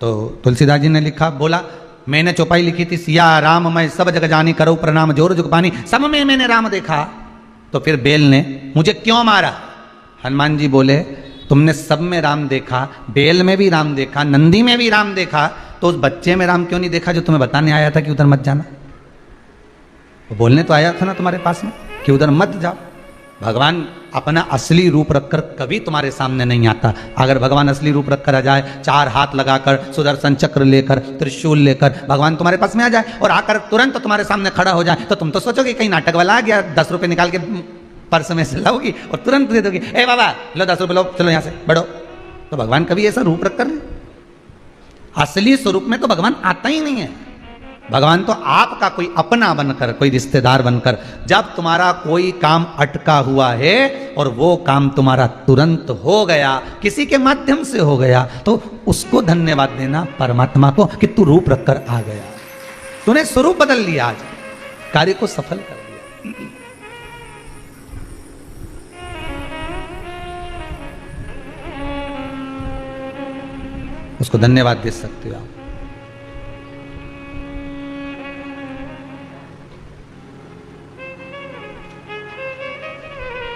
तो तुलसीदास जी ने लिखा, बोला मैंने चौपाई लिखी थी, सिया राम मैं सब जग जानी, करो प्रणाम जोर जुग पानी, सब में मैंने राम देखा। तो फिर बेल ने मुझे क्यों मारा? हनुमान जी बोले, तुमने सब में राम देखा, बेल में भी राम देखा, नंदी में भी राम देखा, तो उस बच्चे में राम क्यों नहीं देखा जो तुम्हें बताने आया था कि उधर मत जाना? वो बोलने तो आया था ना तुम्हारे पास में कि उधर मत जाओ। भगवान अपना असली रूप रखकर कभी तुम्हारे सामने नहीं आता। अगर भगवान असली रूप रखकर आ जाए, 4 हाथ लगाकर, सुदर्शन चक्र लेकर, त्रिशूल लेकर भगवान तुम्हारे पास में आ जाए और आकर तुरंत तुम्हारे सामने खड़ा हो जाए, तो तुम तो सोचोगे कहीं नाटक वाला आ गया, 10 रुपए निकाल के पर्स में से लाओगी और तुरंत दे दोगी, ए बाबा लो 10 रुपए लो, चलो यहाँ से बढ़ो। तो भगवान कभी ऐसा रूप रख कर रहे? असली स्वरूप में तो भगवान आता ही नहीं है। भगवान तो आपका कोई अपना बनकर, कोई रिश्तेदार बनकर, जब तुम्हारा कोई काम अटका हुआ है और वो काम तुम्हारा तुरंत हो गया, किसी के माध्यम से हो गया, तो उसको धन्यवाद देना परमात्मा को कि तू रूप रखकर आ गया, तूने स्वरूप बदल लिया, आज कार्य को सफल कर दिया। उसको धन्यवाद दे सकते हो आप।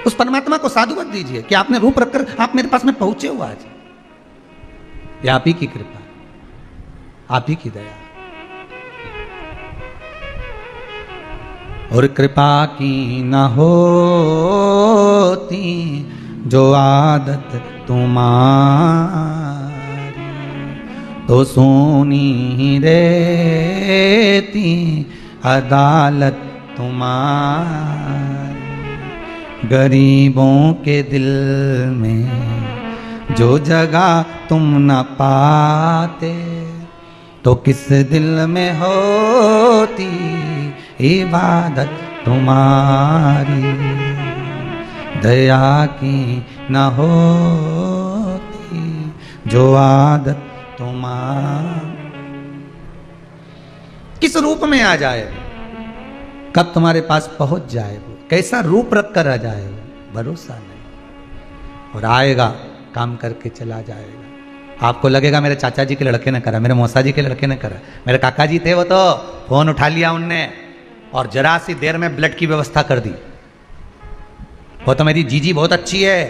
उस परमात्मा को साधुवाद दीजिए कि आपने रूप रखकर आप मेरे पास में पहुंचे हो आज। ये आप ही की कृपा, आप ही की दया। और कृपा की न होती जो आदत तुम्हारी, तो सोनी रहती अदालत तुम्हारी। गरीबों के दिल में जो जगह तुम न पाते, तो किस दिल में होती इबादत तुम्हारी। दया की न होती जो आदत तुम्हारी। किस रूप में आ जाए, कब तुम्हारे पास पहुंच जाए, वो कैसा रूप रख कर आ जाए, भरोसा नहीं। और आएगा, काम करके चला जाएगा। आपको लगेगा मेरे चाचा जी के लड़के ने करा, मेरे मौसा जी के लड़के ने करा, मेरे काका जी थे वो तो फोन उठा लिया उनने और जरा सी देर में ब्लड की व्यवस्था कर दी। वो तो मेरी जीजी बहुत अच्छी है,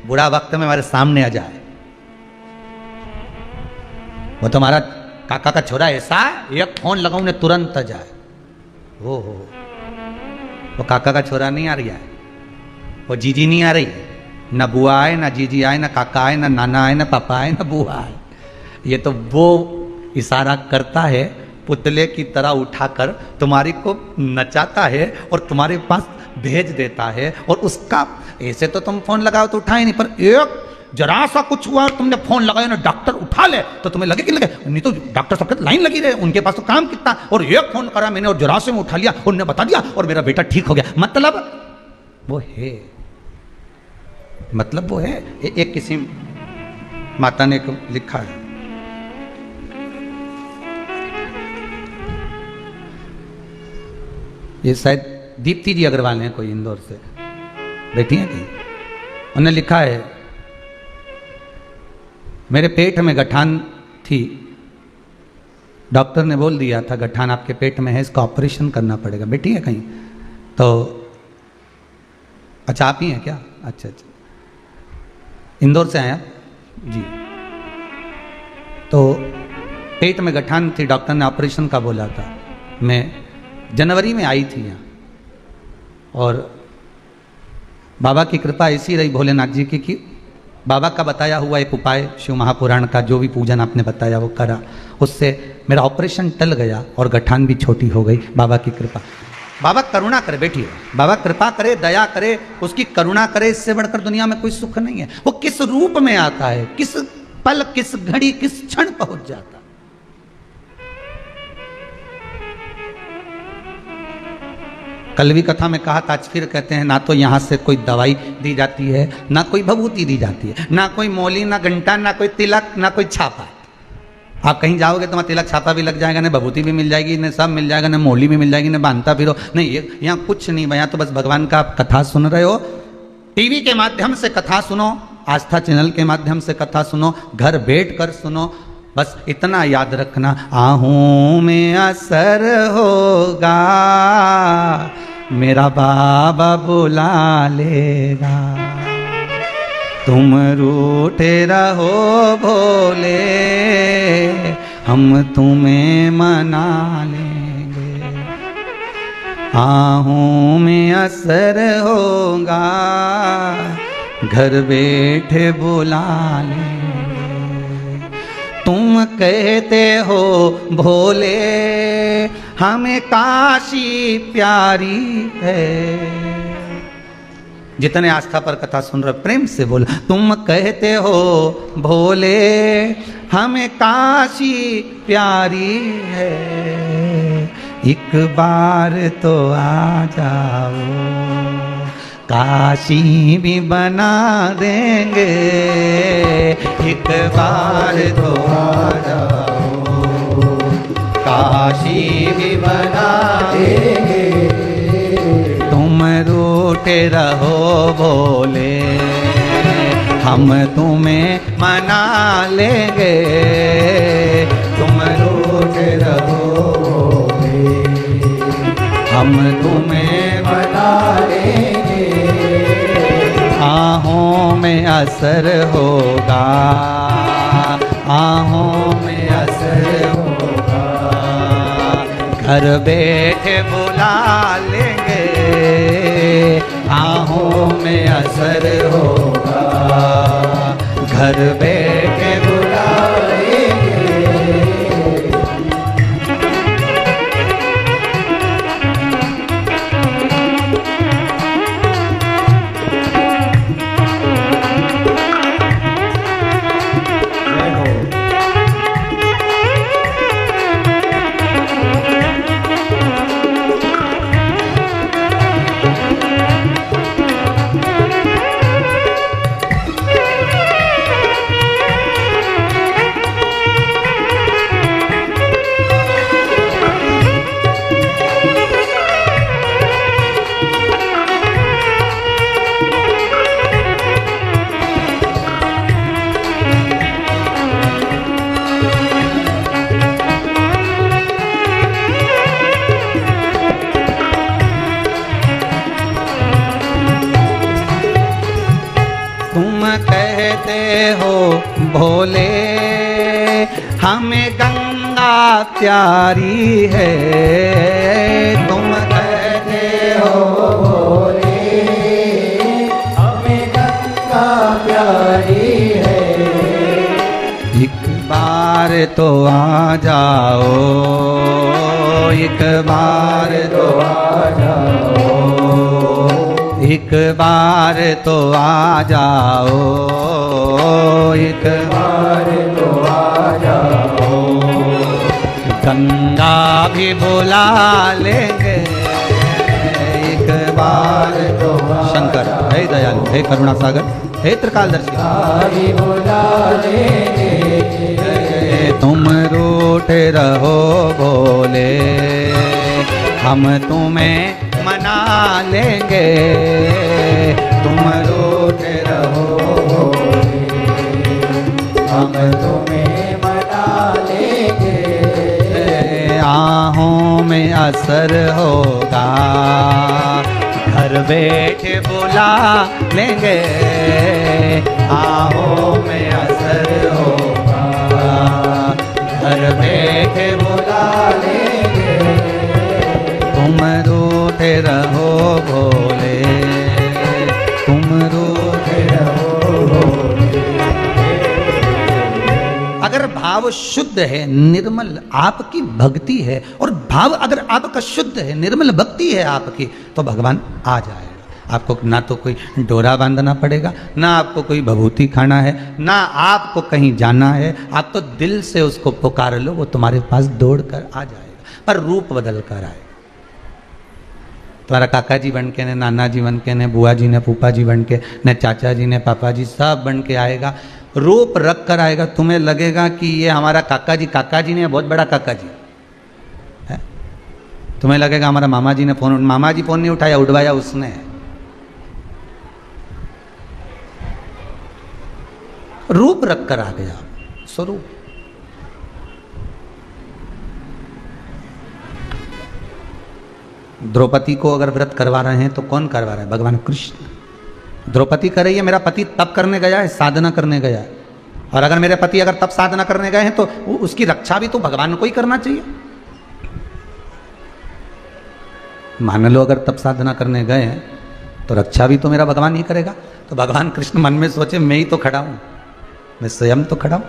बुरा वक्त में हमारे सामने आ जाए। वो तो हमारा काका का छोरा ऐसा, एक फोन लगाऊं ने तुरंत आ जाए। हो वो काका का छोरा नहीं आ रही है, वो जीजी नहीं आ रही, ना बुआ आए, ना जीजी आए, ना काका आए, ना नाना आए, ना पापा आए, ना बुआ आए। ये तो वो इशारा करता है, पुतले की तरह उठाकर तुम्हारी को नचाता है और तुम्हारे पास भेज देता है। और उसका ऐसे तो तुम फोन लगाओ तो उठाए नहीं, पर एक जरा सा कुछ हुआ और तुमने फोन लगाया ना, डॉक्टर उठा ले तो तुम्हें लगे कि लगे, नहीं तो डॉक्टर सबके लाइन लगी रहे, उनके पास तो काम कितना। और एक फोन करा मैंने और जरा से में उठा लिया, उन्होंने बता दिया और मेरा बेटा ठीक हो गया। मतलब वो है, मतलब वो है। एक किसी माता ने लिखा है, ये शायद दीप्ति जी अग्रवाल हैं, कोई इंदौर से बैठी हैं कहीं, उन्होंने लिखा है, मेरे पेट में गठान थी, डॉक्टर ने बोल दिया था गठान आपके पेट में है, इसका ऑपरेशन करना पड़ेगा। बैठी है कहीं तो, अच्छा आप ही हैं क्या? अच्छा अच्छा, इंदौर से आए आप जी। तो पेट में गठान थी, डॉक्टर ने ऑपरेशन का बोला था। मैं जनवरी में आई थी यहाँ, और बाबा की कृपा ऐसी रही भोलेनाथ जी की कि बाबा का बताया हुआ एक उपाय, शिव महापुराण का जो भी पूजन आपने बताया वो करा, उससे मेरा ऑपरेशन टल गया और गठान भी छोटी हो गई, बाबा की कृपा। बाबा करुणा करे, बैठिए, बाबा कृपा करे, दया करे, उसकी करुणा करे, इससे बढ़कर दुनिया में कोई सुख नहीं है। वो किस रूप में आता है, किस पल, किस घड़ी, किस क्षण पहुंच जाता। कल भी कथा में कहा था, आज फिर कहते हैं, ना तो यहाँ से कोई दवाई दी जाती है, ना कोई भभूति दी जाती है, ना कोई मौली, ना घंटा, ना कोई तिलक, ना कोई छापा। आप कहीं जाओगे तो वहाँ तिलक छापा भी लग जाएगा, ना भभूति भी मिल जाएगी, ना सब मिल जाएगा, ना मौली भी मिल जाएगी, ना बांधता फिरो, नहीं, यहाँ कुछ नहीं। यहाँ तो बस भगवान का आप कथा सुन रहे हो, टीवी के माध्यम से कथा सुनो, आस्था चैनल के माध्यम से कथा सुनो, घर बैठ कर सुनो, बस इतना याद रखना, आहूं में असर होगा, मेरा बाबा बुला लेगा। तुम रूठे रहो भोले, हम तुम्हें मना लेंगे। आहूं में असर होगा, घर बैठे बुला लेंगे। तुम कहते हो भोले हमें काशी प्यारी है, जितने आस्था पर कथा सुन रहे प्रेम से बोलो। तुम कहते हो भोले हमें काशी प्यारी है, एक बार तो आ जाओ, काशी भी बना देंगे, एक बार तो आ जाओ, काशी भी बना देंगे। तुम रूठे रहो भोले, हम तुम्हें मना लेंगे, तुम रूठे रहो भोले, हम तुम्हें मना लेंगे। आहों में असर होगा, आहों में असर होगा, घर बैठे बुला लेंगे, आहों में असर होगा, घर बैठे बुला लेंगे। भोले हमें गंगा प्यारी है, तुम कहते हो भोले हमें गंगा प्यारी है, एक बार तो आ जाओ, एक बार तो आ जाओ, एक बार तो आ जाओ, एक बार तो आ जाओ, गंगा भी बुला लेंगे, एक बार तो शंकर हे दयालु हे करुणा सागर हे त्रिकालदर्शी भी बुला लेंगे। तुम रूठे रहो भोले, हम तुम्हें मना लेंगे, तुम रूठे रहो भोले, हम तुम्हें मना लेंगे। आहों में असर होगा, घर बैठे बुला लेंगे, आहों में असर होगा, घर बैठे बुला लेंगे। तुम रूठे रहो भोले, तुम रूठे रहो भोले। अगर भाव शुद्ध है, निर्मल आपकी भक्ति है, और भाव अगर आपका शुद्ध है, निर्मल भक्ति है आपकी, तो भगवान आ जाएगा। आपको ना तो कोई डोरा बांधना पड़ेगा, ना आपको कोई भभूति खाना है, ना आपको कहीं जाना है, आप तो दिल से उसको पुकार लो, वो तुम्हारे पास दौड़ कर आ जाएगा, पर रूप बदल कर आएगा। तुम्हारा काका जी बन के, ने नाना जी बन के, ने बुआ जी ने फूफा जी बन के, ने चाचा जी ने पापा जी सब बन के आएगा, रूप रख कर आएगा। तुम्हें लगेगा कि ये हमारा काका जी ने बहुत बड़ा काका जी है, तुम्हें लगेगा हमारा मामा जी ने फोन नहीं उठाया, उठवाया उसने। रूप रख कर आ गया, स्वरूप। द्रौपदी को अगर व्रत करवा रहे हैं तो कौन करवा रहा है? भगवान कृष्ण। द्रौपदी कह रही है मेरा पति तप करने गया है, साधना करने गया है, और अगर मेरे पति अगर तप साधना करने गए हैं तो उसकी रक्षा भी तो भगवान को ही करना चाहिए। मान लो अगर तप साधना करने गए हैं तो रक्षा भी तो मेरा भगवान ही करेगा। तो भगवान कृष्ण मन में सोचे मैं ही तो खड़ा हूं, मैं स्वयं तो खड़ा हूं।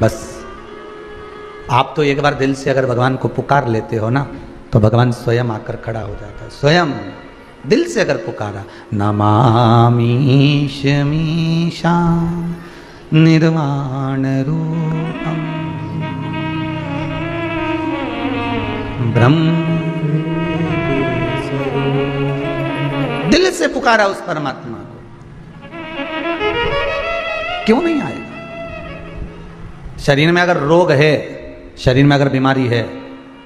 बस आप तो एक बार दिल से अगर भगवान को पुकार लेते हो ना, तो भगवान स्वयं आकर खड़ा हो जाता है। स्वयं दिल से अगर पुकारा, नमामि शमीशां निर्वाण रूपम ब्रह्म, दिल से पुकारा उस परमात्मा को, क्यों नहीं आएगा? शरीर में अगर रोग है, शरीर में अगर बीमारी है,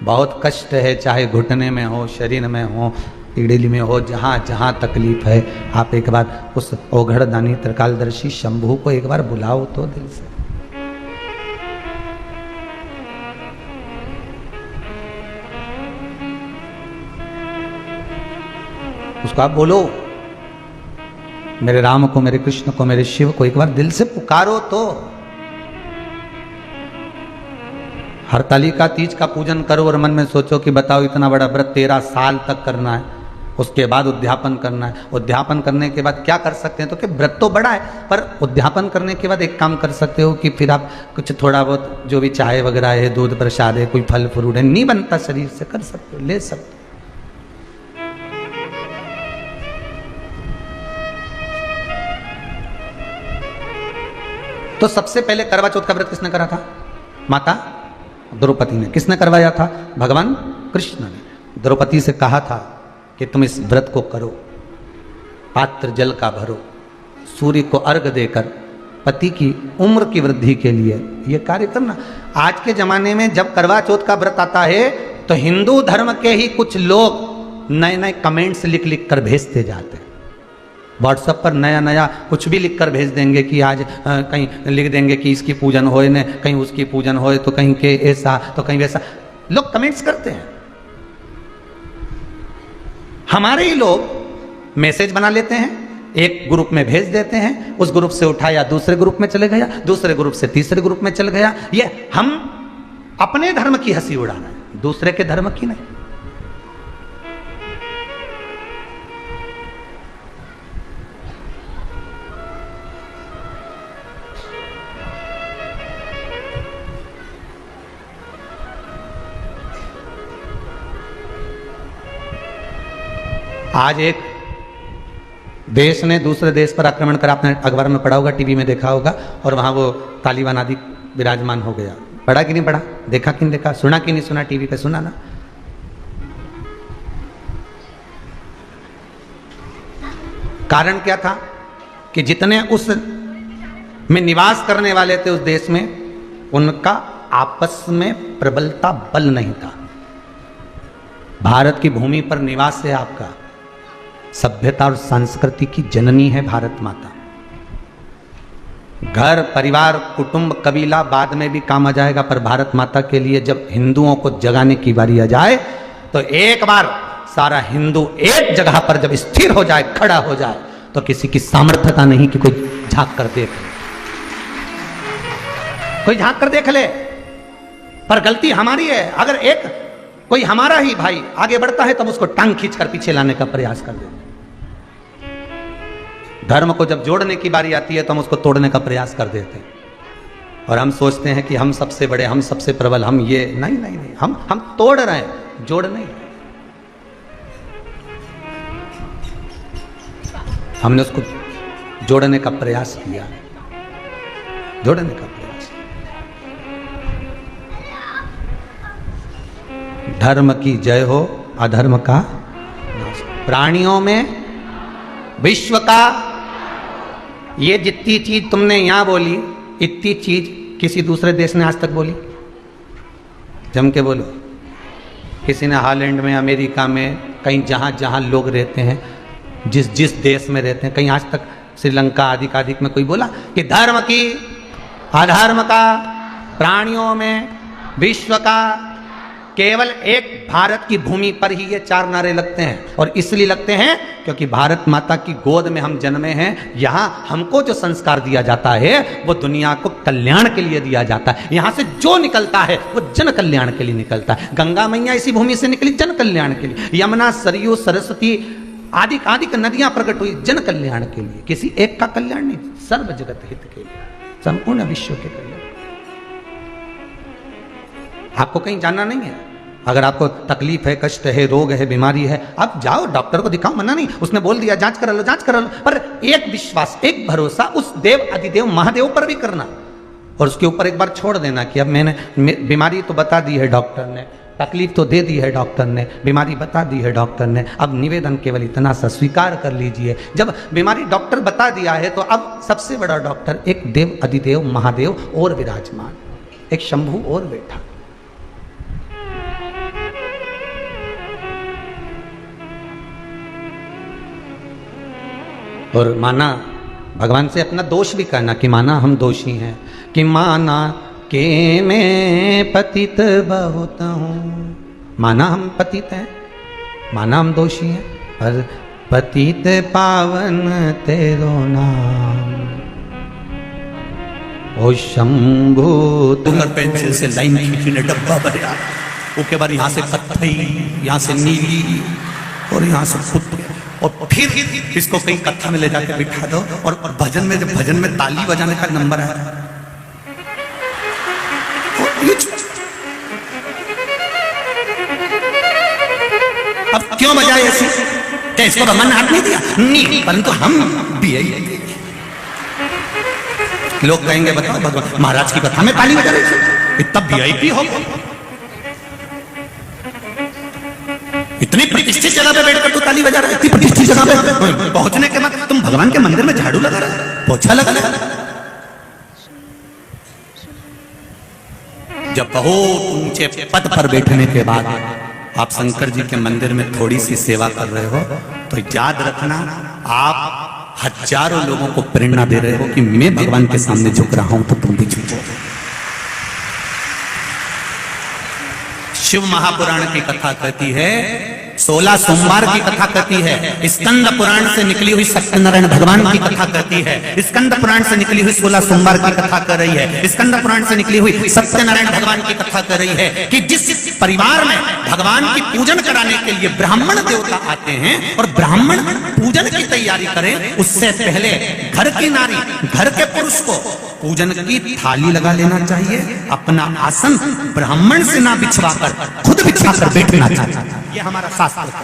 बहुत कष्ट है, चाहे घुटने में हो, शरीर में हो, पीड़िली में हो, जहां जहां तकलीफ है, आप एक बार उस ओघड़ दानी त्रिकालदर्शी शंभू को एक बार बुलाओ तो दिल से। उसको आप बोलो, मेरे राम को, मेरे कृष्ण को, मेरे शिव को एक बार दिल से पुकारो तो। हरतालिका तीज का पूजन करो और मन में सोचो कि बताओ इतना बड़ा व्रत 13 साल तक करना है, उसके बाद उद्यापन करना है। उद्यापन करने के बाद क्या कर सकते हैं? तो कि व्रत तो बड़ा है, पर उद्यापन करने के बाद एक काम कर सकते हो कि फिर आप कुछ थोड़ा बहुत जो भी चाय वगैरह है, दूध प्रसाद है, कोई फल फ्रूट है, नहीं बनता शरीर से, कर सकते हो, ले सकते हो। तो सबसे पहले करवा चौथ का व्रत किसने करा था? माता द्रौपदी ने। किसने करवाया था? भगवान कृष्ण ने। द्रौपदी से कहा था कि तुम इस व्रत को करो, पात्र जल का भरो, सूर्य को अर्घ देकर पति की उम्र की वृद्धि के लिए ये कार्य करना। आज के जमाने में जब करवा चौथ का व्रत आता है तो हिंदू धर्म के ही कुछ लोग नए नए कमेंट्स लिख लिख कर भेजते जाते हैं। व्हाट्सएप पर नया नया कुछ भी लिख कर भेज देंगे कि आज कहीं लिख देंगे कि इसकी पूजन होए न, कहीं उसकी पूजन होए, तो कहीं के ऐसा तो कहीं वैसा, लोग कमेंट्स करते हैं। हमारे ही लोग मैसेज बना लेते हैं, एक ग्रुप में भेज देते हैं, उस ग्रुप से उठाया दूसरे ग्रुप में चले गया, दूसरे ग्रुप से तीसरे ग्रुप में चल गया। ये हम अपने धर्म की हंसी उड़ा रहे हैं, दूसरे के धर्म की नहीं। आज एक देश ने दूसरे देश पर आक्रमण करा, आपने अखबार में पढ़ा होगा, टीवी में देखा होगा, और वहां वो तालिबान आदि विराजमान हो गया। पढ़ा कि नहीं पढ़ा? देखा कि नहीं देखा? सुना कि नहीं सुना? टीवी पे सुना ना। कारण क्या था कि जितने उस में निवास करने वाले थे उस देश में, उनका आपस में प्रबलता बल नहीं था। भारत की भूमि पर निवास है आपका, सभ्यता और संस्कृति की जननी है भारत माता। घर परिवार कुटुंब कबीला बाद में भी काम आ जाएगा, पर भारत माता के लिए जब हिंदुओं को जगाने की बारी आ जाए तो एक बार सारा हिंदू एक जगह पर जब स्थिर हो जाए, खड़ा हो जाए, तो किसी की सामर्थ्यता नहीं कि कोई झांक कर देख ले, कोई झांक कर देख ले। पर गलती हमारी है। अगर एक कोई हमारा ही भाई आगे बढ़ता है तब उसको टांग खींचकर पीछे लाने का प्रयास कर देते। धर्म को जब जोड़ने की बारी आती है तो हम उसको तोड़ने का प्रयास कर देते हैं, और हम सोचते हैं कि हम सबसे बड़े, हम सबसे प्रबल, हम ये नहीं नहीं नहीं, हम तोड़ रहे हैं, जोड़ नहीं। हमने उसको जोड़ने का प्रयास किया, जोड़ने का प्रयास। धर्म की जय हो, अधर्म का नाश। प्राणियों में विश्व का, ये जितनी चीज तुमने यहां बोली, इतनी चीज किसी दूसरे देश ने आज तक बोली? जम के बोलो। किसी ने हॉलैंड में, अमेरिका में, कहीं जहां जहां लोग रहते हैं, जिस जिस देश में रहते हैं, कहीं आज तक श्रीलंका आदि कादिक में कोई बोला कि धर्म की, अधर्म का, प्राणियों में, विश्व का? केवल एक भारत की भूमि पर ही ये चार नारे लगते हैं, और इसलिए लगते हैं क्योंकि भारत माता की गोद में हम जन्मे हैं। यहां हमको जो संस्कार दिया जाता है वो दुनिया को कल्याण के लिए दिया जाता है। यहां से जो निकलता है वो जन कल्याण के लिए निकलता है। गंगा मैया इसी भूमि से निकली जन कल्याण के लिए, यमुना, सरयू, सरस्वती आदि आदि नदियां प्रकट हुई जन कल्याण के लिए, किसी एक का कल्याण नहीं, सर्व जगत हित के लिए, संपूर्ण विश्व के कल्याण। आपको कहीं जाना नहीं है। अगर आपको तकलीफ है, कष्ट है, रोग है, बीमारी है, आप जाओ डॉक्टर को दिखाओ, मना नहीं। उसने बोल दिया जांच करा लो, जांच करा लो, पर एक विश्वास, एक भरोसा उस देव अधिदेव महादेव पर भी करना, और उसके ऊपर एक बार छोड़ देना कि अब मैंने बीमारी तो बता दी है डॉक्टर ने, तकलीफ तो दे दी है डॉक्टर ने, बीमारी बता दी है डॉक्टर ने, अब निवेदन केवल इतना सा स्वीकार कर लीजिए। जब बीमारी डॉक्टर बता दिया है तो अब सबसे बड़ा डॉक्टर एक देव अधिदेव महादेव और विराजमान, एक शंभू और बैठा। और माना भगवान से अपना दोष भी कहना कि माना हम दोषी हैं, कि माना के मैं पतित बहुत हूँ, माना हम पतित हैं, माना हम दोषी हैं, पर पतित पावन तेरो नाम। ओ शंभु तुम पेंसिल से लाइन खींची ने डब्बा भरा, उसके बाद यहाँ से कत्थई, यहाँ से नीली और यहाँ से फुट, और फिर इसको कहीं कत्था में ले जाकर बिठा दो, और भजन में, जब भजन में ताली बजाने का नंबर है, अब क्यों बजाए ऐसी? क्या इसको रमन हाथ नहीं दिया? नहीं, परंतु हम भी यही लोग कहेंगे बताओ भगवान महाराज की कथा में ताली बजा रही, तब वीआईपी हो, इतनी प्रतिष्ठित जगह पे बैठकर तो ताली बजा रहा है, इतनी प्रतिष्ठित जगह पे पहुंचने के बाद तुम भगवान के मंदिर में झाड़ू लगा रहा है, पोछा लगा रहा है। जब बहुत ऊंचे पद पर बैठने के बाद आप शंकर जी के मंदिर में थोड़ी सी सेवा कर रहे हो, तो याद रखना आप हजारों लोगों को प्रेरणा दे रहे हो कि मैं भगवान के सामने झुक रहा हूं तो तुम भी झुको। शिव महापुराण की कथा कहती है, 16 सोमवार की कथा कहती है, स्कंद पुराण से निकली हुई सत्यनारायण भगवान की कथा कहती है, स्कंद पुराण से निकली हुई 16 सोमवार की कथा कर रही है, स्कंद पुराण से निकली हुई सत्यनारायण भगवान की कथा कर रही है कि जिस परिवार में भगवान की पूजन कराने के लिए ब्राह्मण देवता आते हैं और ब्राह्मण पूजन की तैयारी करें, उससे पहले घर की नारी, घर के पुरुष को पूजन की थाली लगा लेना चाहिए, अपना आसन ब्राह्मण से ना बिछवाकर खुद बिछाकर बैठना चाहिए। ये हमारा शास्त्र है।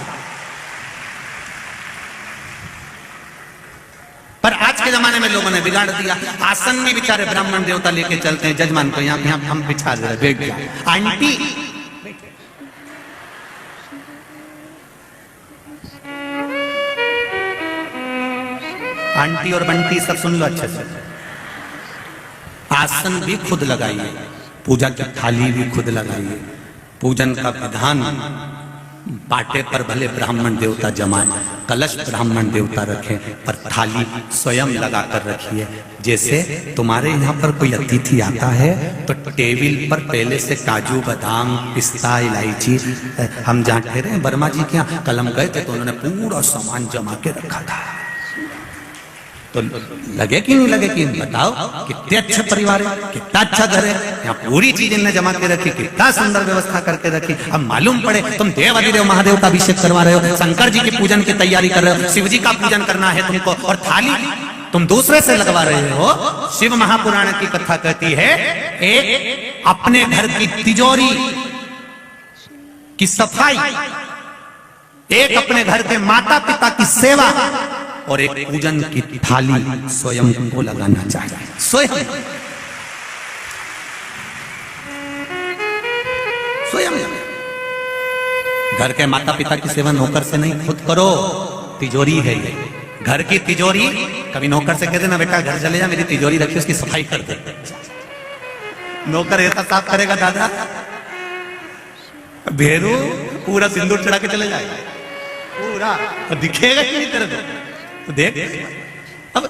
पर आज के जमाने में लोगों ने बिगाड़ दिया, आसन में बेचारे ब्राह्मण देवता लेके चलते हैं, जजमान को यहाँ हम बिछा दे रहे, बैठ गया आंटी, आंटी और बंटी सब सुन लो अच्छे से, आसन भी खुद लगाइए, पूजा की थाली भी खुद लगाइए, पूजन का विधान बाटे पर भले ब्राह्मण देवता जमाए, कलश ब्राह्मण देवता रखें, पर थाली स्वयं लगाकर रखिए। जैसे तुम्हारे यहाँ पर कोई अतिथि आता है तो टेबल पर पहले से काजू बादाम पिस्ता इलायची, हम जहाँ ठहरे वर्मा जी के यहाँ कलम गए थे तो उन्होंने पूरा सामान जमा के रखा था, तो लगे कि नहीं लगे कि बताओ कितने अच्छे परिवार है, कितना अच्छा घर है, यहाँ पूरी चीज इन्हें जमा के रखी, कितना सुंदर व्यवस्था करके रखी। अब मालूम पड़े तुम देव अधिदेव महादेव का अभिषेक करवा रहे हो, शंकर जी की पूजन की तैयारी कर रहे हो, शिव जी का पूजन करना है तुमको, और थाली तुम दूसरे से लगवा रहे हो। शिव महापुराण की कथा कहती है, एक अपने घर की तिजोरी की सफाई, एक अपने घर के माता पिता की सेवा, और एक पूजन की थाली स्वयं को लगाना चाहिए। स्वयं स्वयं घर के माता पिता की सेवा नौकर से नहीं, खुद करो, तिजोरी है ये, घर की तिजोरी। कभी नौकर से कह देना बेटा घर चले जा, मेरी तिजोरी रखी उसकी सफाई कर दे, नौकर ऐसा साफ करेगा दादा, भेरू पूरा सिंदूर चढ़ा के चले जाएगा पूरा, दिखेगा कि नहीं तेरे तो देख। अब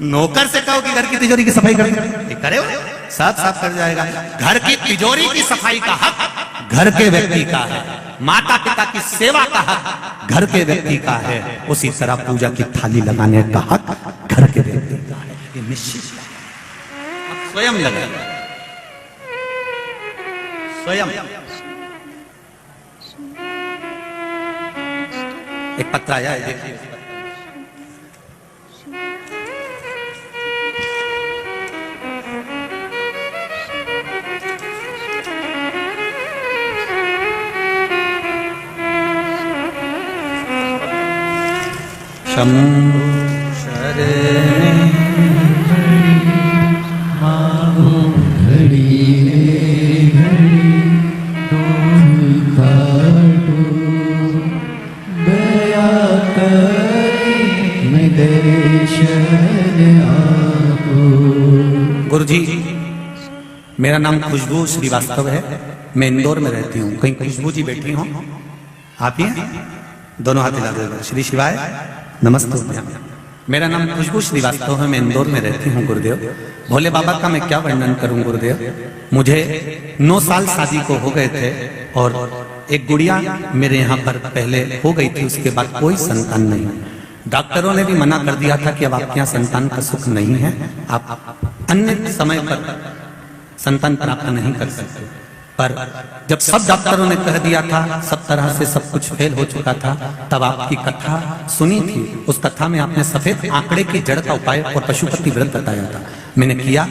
नौकर से कहो कि घर की तिजोरी की सफाई कर दे, करे साफ साफ कर जाएगा। घर की तिजोरी की सफाई का हक घर के व्यक्ति का है, माता पिता की सेवा का हक घर के व्यक्ति का है, उसी तरह पूजा की थाली लगाने का हक घर के व्यक्ति का है। ये निश्चित स्वयं लगे, स्वयं। एक पत्र आया है, देखिए, शंभु शरणे मांगो घड़ी रे घड़ी तुम काटो दया करी मैं दर्शन आपको। गुरुजी, मेरा नाम खुशबू श्रीवास्तव है। मैं इंदौर में रहती हूँ। कहीं खुशबू जी बैठी हो? आप ही हैं? दोनों हाथ हिला दो। श्री शिवाय नमस्ते। मेरा नाम खुशबू श्रीवास्तव है। मैं इंदौर में रहती हूँ गुरुदेव। भोले बाबा का मैं क्या वर्णन करूं गुरुदेव। मुझे 9 साल शादी को हो गए थे और एक गुड़िया मेरे यहाँ पर पहले हो गई थी। उसके बाद कोई संतान नहीं। डॉक्टरों ने भी मना कर दिया था कि अब आपके यहाँ संतान का सुख नहीं है, आप अन्य समय पर संतान प्राप्त नहीं कर सकते। पर जब सब डॉक्टरों ने कह दिया था, सब तरह से सब कुछ फेल हो चुका था, तब आपकी कथा सुनी थी। उस कथा में आपने सफेद आंकड़े की जड़ का उपाय और पशुपति व्रत बताया था। मैंने किया।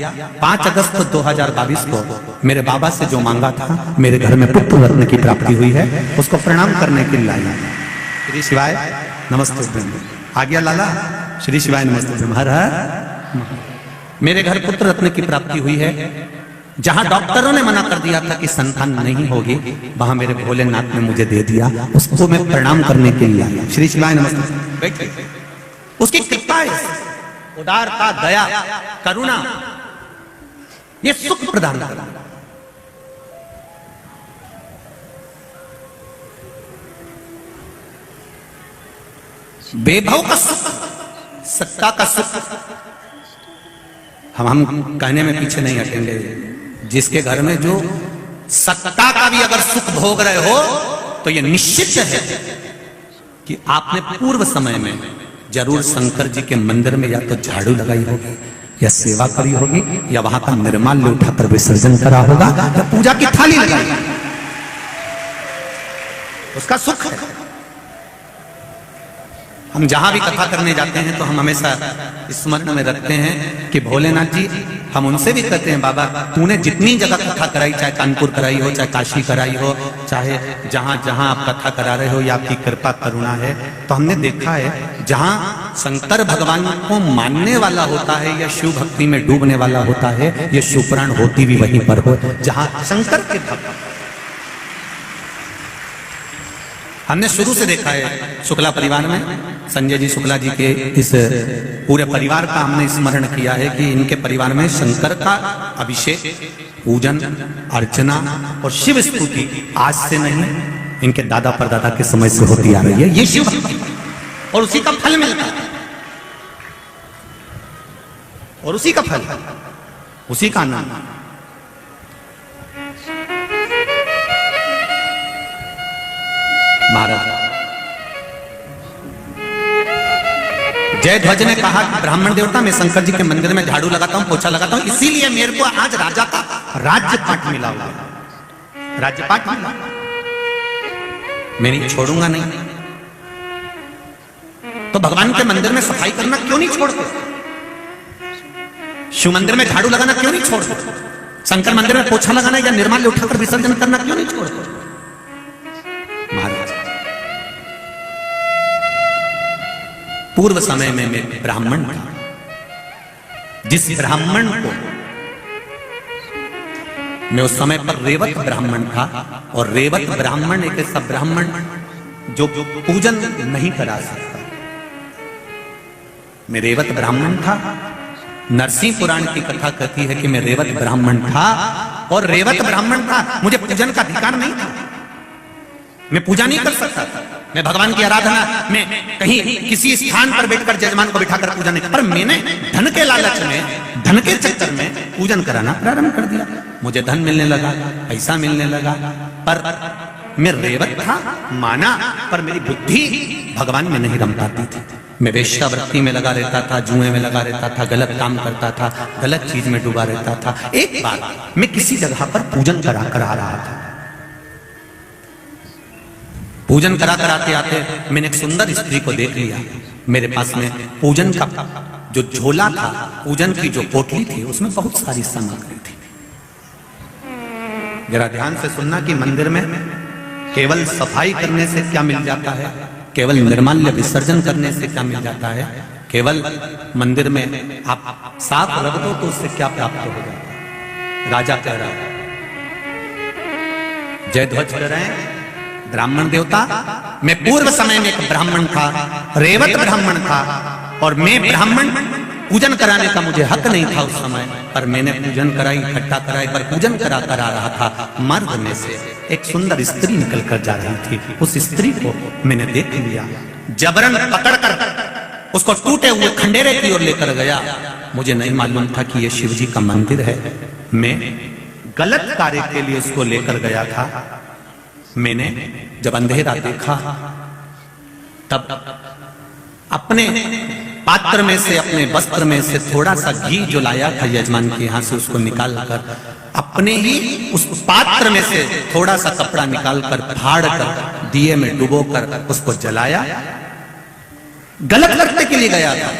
5 अगस्त 2022 को मेरे बाबा से जो मांगा था, मेरे घर में पुत्र रत्न की प्राप्ति हुई है। उसको प्रणाम करने के लिए लाया। श्री शिवाय नमस्ते। आ गया लाला। श्री शिवाय नमस्ते। हर हर। मेरे घर पुत्र रत्न की प्राप्ति हुई है। जहां डॉक्टरों ने मना कर दिया था कि संतान नहीं होगी, वहां मेरे भोलेनाथ ने मुझे दे दिया। उसको मैं प्रणाम करने के लिए आया। श्री शिवाय नमस्ते। बैठिए। उसकी कृपा है, उदारता, दया, करुणा, ये सुख प्रदान करता। बेभव का सुख, सत्ता का सुख। हम कहने में पीछे नहीं हटेंगे। जिसके घर में जो सत्ता का भी अगर सुख भोग रहे हो, तो यह निश्चित है कि आपने पूर्व समय में जरूर शंकर जी के मंदिर में या तो झाड़ू लगाई होगी, या सेवा करी होगी, या वहां का निर्माल्य उठाकर विसर्जन करा होगा, या पूजा की थाली लगाई। उसका सुख है। हम जहां भी कथा करने जाते हैं तो हम हमेशा स्मरण में रखते हैं कि भोलेनाथ जी, हम उनसे भी कहते हैं बाबा, तूने जितनी जगह कथा कराई, चाहे कानपुर कराई हो, चाहे काशी कराई हो, चाहे जहां जहां आप कथा करा रहे हो, या आपकी कृपा करुणा है, तो हमने देखा है जहां शंकर भगवान को मानने वाला होता है या शिव भक्ति में डूबने वाला होता है, ये शिवपुराण होती भी वहीं पर हो जहां शंकर के भक्त। हमने शुरू से देखा है शुक्ला परिवार में, संजय जी शुक्ला जी के इस पूरे परिवार का हमने स्मरण किया है कि इनके परिवार में शंकर का अभिषेक, पूजन, अर्चना और शिव स्तुति आज से नहीं, इनके दादा परदादा के समय से होती आ रही है। ये शिव भक्ति और उसी का फल मिलता है, और उसी का फल, उसी का नाम। महाराज जय ध्वज ने कहा कि ब्राह्मण देवता, मैं शंकर जी के मंदिर में झाड़ू लगाता हूं, पोछा लगाता हूं, इसीलिए मेरे को आज राजा का राज्यपाट मिला हुआ है। राज्यपाट मिला, मैं नहीं छोड़ूंगा नहीं। तो भगवान के मंदिर में सफाई करना क्यों नहीं छोड़ते? शिव मंदिर में झाड़ू लगाना क्यों नहीं छोड़ते? शंकर मंदिर में पोछा लगाना या निर्माल्य उठाकर विसर्जन करना क्यों नहीं छोड़ते? महाराज पूर्व समय में मैं ब्राह्मण था। जिस ब्राह्मण को मैं उस समय पर रेवत ब्राह्मण था, और रेवत ब्राह्मण एक ऐसा ब्राह्मण जो पूजन नहीं करा सकता। मैं रेवत ब्राह्मण था। नरसिंह पुराण की कथा कहती है कि मैं रेवत ब्राह्मण था, और रेवत ब्राह्मण था, मुझे पूजन का अधिकार नहीं था। मैं पूजा नहीं कर सकता था। मैं भगवान की आराधना में कहीं किसी स्थान पर बैठकर जजमान को बिठाकर पूजा नहीं, पर मैंने धन के लालच में, धन के चक्कर में पूजन कराना प्रारंभ कर दिया। मुझे धन मिलने लगा, पैसा मिलने लगा, पर मैं रेवत था माना, पर मेरी बुद्धि भगवान में नहीं रम पाती थी। मैं वेश्यावृत्ति में लगा रहता था, जुए में लगा रहता था, गलत काम करता था, गलत चीज में डूबा रहता था। एक बार मैं किसी जगह पर पूजन करा कर आ रहा था। पूजन करा कर आते आते मैंने एक सुंदर स्त्री को देख लिया। मेरे पास में पूजन का जो झोला था, पूजन की जो पोटली थी, उसमें बहुत सारी सामग्री थी। जरा ध्यान से सुनना कि मंदिर में केवल सफाई करने से क्या मिल जाता है, केवल निर्माल्य विसर्जन करने से क्या मिल जाता है? केवल मंदिर में आप साफ रख दो तो उससे क्या प्राप्त हो जाता है? राजा कह रहा है, जयध्वज कह रहे हैं, ब्राह्मण देवता, मैं पूर्व समय में एक ब्राह्मण था, रेवत ब्राह्मण था, और मैं ब्राह्मण पूजन कराने का मुझे हक नहीं था उस समय, पर मैंने पूजन कराई, इकट्ठा कराई, पर पूजन करा रहा था। मर्द में से एक सुंदर स्त्री निकल कर जा रही थी, उस स्त्री को मैंने देख लिया, जबरन पकड़कर उसको टूटे हुए खंडेरे की ओर लेकर गया। मुझे नहीं मालूम था कि यह शिव जी का मंदिर है। मैं गलत कार्य के लिए उसको लेकर गया था। मैंने जब अंधेरा देखा तब अपने पात्र में से, अपने वस्त्र में से थोड़ा सा घी जो लाया था यजमान के यहां से, उसको निकाल कर अपने ही उस पात्र में से थोड़ा सा कपड़ा निकाल कर फाड़ कर दिए में डुबो कर उसको जलाया। गलत करने के लिए गया था,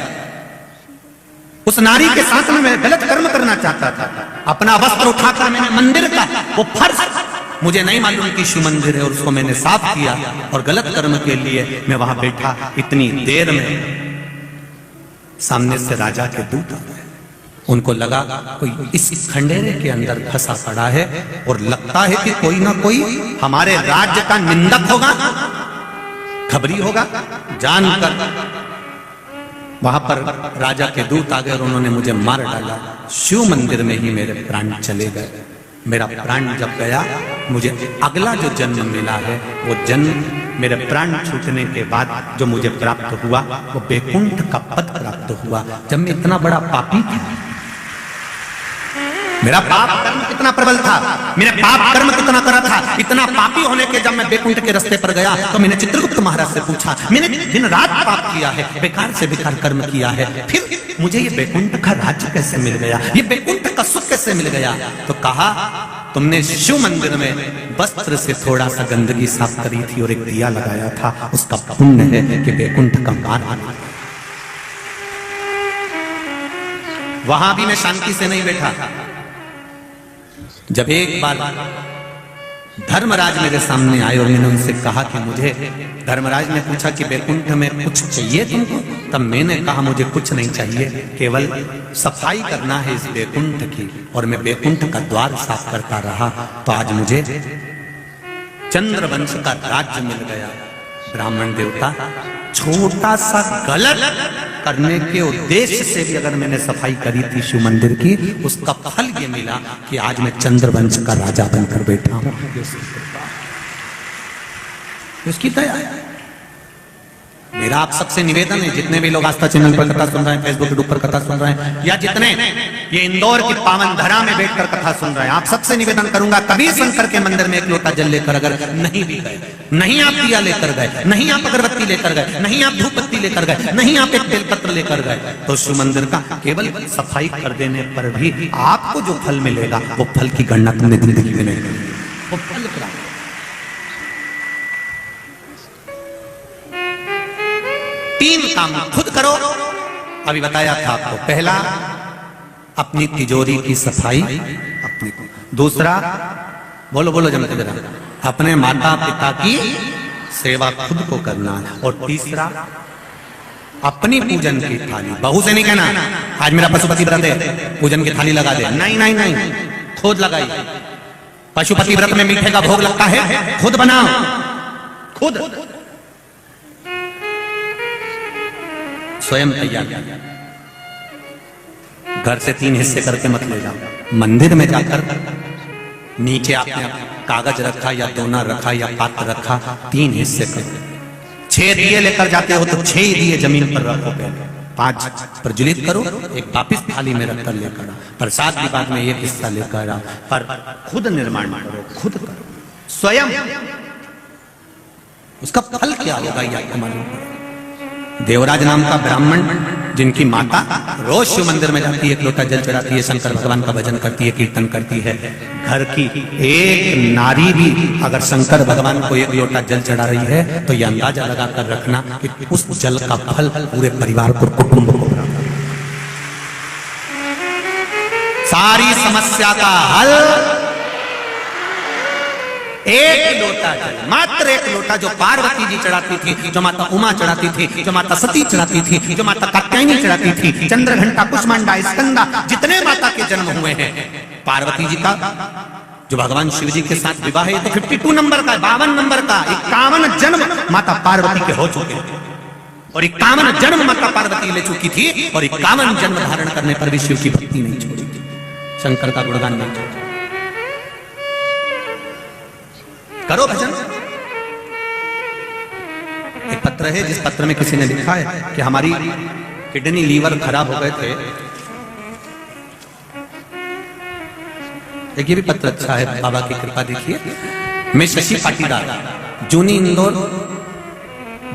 उस नारी के साथ में मैं गलत कर्म करना चाहता था। अपना वस्त्र उठाकर मैंने मंदिर का वो फर्श, मुझे नहीं मालूम कि शिव मंदिर है, और उसको मैंने साफ किया और गलत कर्म के लिए मैं वहां बैठा। इतनी देर में सामने से राजा के दूत आ गए। उनको लगा कोई इस खंडेरे के अंदर फंसा पड़ा है और लगता है कि कोई ना कोई हमारे राज्य का निंदक होगा, खबरी होगा। जानकर वहां पर राजा के दूत आ गए और उन्होंने मुझे मार डाला। शिव मंदिर में ही मेरे प्राण चले गए। मेरा प्राण जब गया, मुझे अगला जो जन्म मिला है, वो जन्म मेरे प्राण छूटने के बाद जो मुझे प्राप्त हुआ, वो बैकुंठ का पद प्राप्त हुआ। जब मैं इतना बड़ा पापी था, मेरा पाप कर्म कितना प्रबल था, मैंने पाप कर्म कितना करा था, इतना पापी होने के जब मैं बैकुंठ के रास्ते पर गया तो मैंने चित्रगुप्त महाराज से पूछा, मैंने दिन रात पाप किया है, बेकार से बेकार कर्म किया है, फिर मुझे ये बैकुंठ का राज्य कैसे मिल गया, ये बैकुंठ का सुख कैसे मिल गया? तो कहा, तुमने शिव मंदिर में वस्त्र से थोड़ा सा गंदगी साफ करी थी और एक दिया लगाया था, उसका पुण्य है कि बैकुंठ का मार्ग। वहां भी मैं शांति से नहीं बैठा। जब एक बार धर्मराज मेरे सामने आए और मैंने उनसे कहा कि मुझे, धर्मराज ने पूछा कि बैकुंठ में कुछ चाहिए तुमको? तब मैंने कहा मुझे कुछ नहीं चाहिए, केवल सफाई करना है इस बैकुंठ की। और मैं बैकुंठ का द्वार साफ करता रहा तो आज मुझे चंद्रवंश का राज्य मिल गया। ब्राह्मण देवता, छोटा सा गलत करने के उद्देश्य से भी अगर मैंने सफाई करी थी शिव मंदिर की, उसका फल ये मिला कि आज मैं चंद्रवंश का राजा बनकर बैठा हूं। उसकी दया है। मेरा आप सबसे निवेदन है, जितने भी लोग आस्था चैनल पर कथा सुन रहे हैं, फेसबुक के ऊपर कथा सुन रहे हैं, या जितने ये इंदौर की पावन धरा में बैठकर कथा सुन रहे हैं, आप सबसे निवेदन करूंगा, कभी शंकर के मंदिर में एक लोटा जल लेकर अगर नहीं भी गए, नहीं आप दिया लेकर गए, नहीं आप अगरबत्ती लेकर गए, नहीं आप धूप बत्ती लेकर गए, नहीं आप एक बेलपत्र लेकर गए, तो शिव मंदिर का केवल सफाई कर देने पर भी आपको जो फल मिलेगा, वो फल की गणना तुमने जिंदगी में नहीं की, वो फल प्राप्त। तीन काम खुद करो, अभी बताया था आपको। पहला, अपनी तिजोरी की सफाई अपनी, दूसरा, बोलो बोलो जमते जरा, अपने माता पिता की सेवा खुद को करना, और तीसरा, अपनी पूजन की थाली, बहू से नहीं कहना आज मेरा पशुपति व्रत है पूजन की थाली लगा दे, नहीं नहीं नहीं, खुद लगाई। पशुपति व्रत में मीठे का भोग लगता है, खुद बनाओ, खुद स्वयं तैयार। घर से 3 हिस्से करके मत ले जाओ। मंदिर में जाकर नीचे आपने कागज रखा या दोना रखा या पात्र रखा, 3 हिस्से करो। 6 दिए लेकर जाते हो तो 6 ही दिए जमीन पर रखो, पहले 5 प्रज्वलित करो, एक वापिस थाली में रखकर लेकर आओ, प्रसाद की बाद में एक हिस्सा लेकर आओ, पर खुद निर्माण करो, खुद करो स्वयं। उसका फल क्या होगा ये आपको मालूम पड़ेगा। देवराज नाम का ब्राह्मण, जिनकी माता रोज शिव मंदिर में जाती है, एक लोटा जल चढ़ाती है, शंकर भगवान का भजन करती है, कीर्तन करती है, घर की एक नारी भी अगर शंकर भगवान को एक लोटा जल चढ़ा रही है तो यह अंदाजा लगाकर रखना कि उस जल का फल पूरे परिवार को, कुटुंब को प्राप्त। सारी समस्या का हल एक लोटा जल, मात्र एक लोटा, जो पार्वती जी चढ़ाती थी, जो माता उमा चढ़ाती थी, जो माता सती चढ़ाती थी, जो माता कात्यायनी चढ़ाती थी, चंद्रघंटा, कुष्मांडा, स्कंदा, जितने माता के जन्म हुए हैं, पार्वती जी का जो भगवान शिव जी के साथ विवाह है तो 52 नंबर का, 52 नंबर का 51 जन्म माता पार्वती के हो चुके हैं, और 51 जन्म माता पार्वती ले चुकी थी, और 51 जन्म धारण करने पर भी शिव की भक्ति नहीं छोड़ी थी, शंकर का गुणगान नहीं छोड़ा। करो भजन। एक पत्र है जिस पत्र में किसी ने लिखा है कि हमारी किडनी लीवर खराब हो गए थे। एक ये भी पत्र अच्छा है, बाबा की कृपा देखिए। मैं शशि पाटीदार, जूनी इंदौर,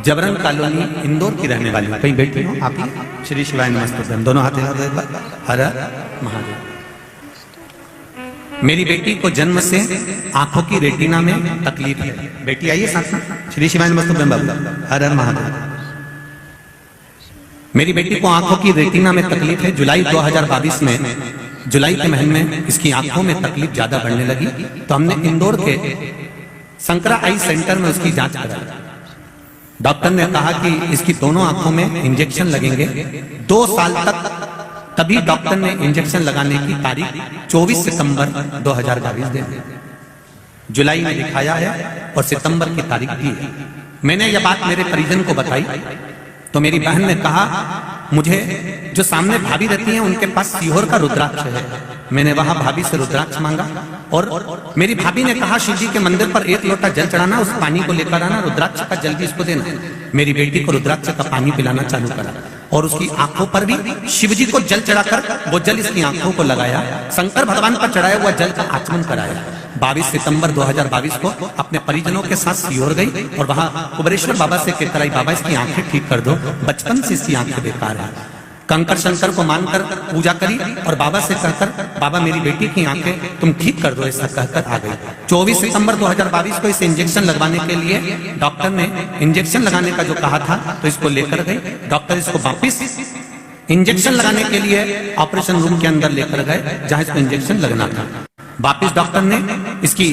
जबरन कॉलोनी इंदौर की रहने वाली हूं। कहीं बैठी हो आप ही? श्री शिवाय नमस्ते, दोनों हाथ हिला दो एक बार। हर हर महादेव। मेरी बेटी को जन्म से आंखों की रेटिना में तकलीफ है। बेटी आइए साथ में। श्री शिवाय नमस्ते बाबा। हर हर महादेव। मेरी बेटी को आंखों की रेटिना में तकलीफ है। जुलाई 2022 में, जुलाई के महीने में इसकी आंखों में तकलीफ ज्यादा बढ़ने लगी, तो हमने इंदौर के संकरा आई सेंटर में उसकी जांच कराई। डॉक्टर ने कहा कि इसकी दोनों आंखों में इंजेक्शन लगेंगे 2 साल तक। तभी डॉक्टर ने इंजेक्शन लगाने की तारीख 24 सितंबर 2022 दे दी। जुलाई में दिखाया है और सितंबर की तारीख दी है। मैंने यह बात मेरे परिजन को बताई तो मेरी बहन ने कहा, मुझे जो सामने भाभी रहती हैं उनके पास सीहोर का रुद्राक्ष है। मैंने वहां भाभी से रुद्राक्ष मांगा और मेरी भाभी ने कहा, शिव जी के मंदिर पर 1 लोटा जल चढ़ाना, उस पानी को लेकर आना, रुद्राक्ष का जल भी इसको देना। मेरी बेटी को रुद्राक्ष का पानी पिलाना चालू करा और उसकी आंखों पर भी शिव जी को जल चढ़ाकर वो जल इसकी आंखों को लगाया। शंकर भगवान पर चढ़ाया हुआ जल का आचमन कराया। 22 सितंबर 2022 को अपने परिजनों के साथ सीहोर गई और वहां कुबेरेश्वर बाबा से कहकर आई, बाबा इसकी आंखें ठीक कर दो, बचपन से इसकी आंखें बेकार है। कंकर शंकर को मानकर पूजा करी और बाबा से कहकर, बाबा मेरी बेटी की आंखें तुम ठीक कर दो, ऐसा कहकर आ गई। 24 सितंबर 2022 को इसे इंजेक्शन लगवाने के लिए डॉक्टर ने इंजेक्शन लगाने का जो कहा था तो इसको लेकर गए। डॉक्टर इसको वापिस इंजेक्शन लगाने के लिए ऑपरेशन रूम के अंदर लेकर गए जहां इसको इंजेक्शन लगना था। वापिस डॉक्टर ने इसकी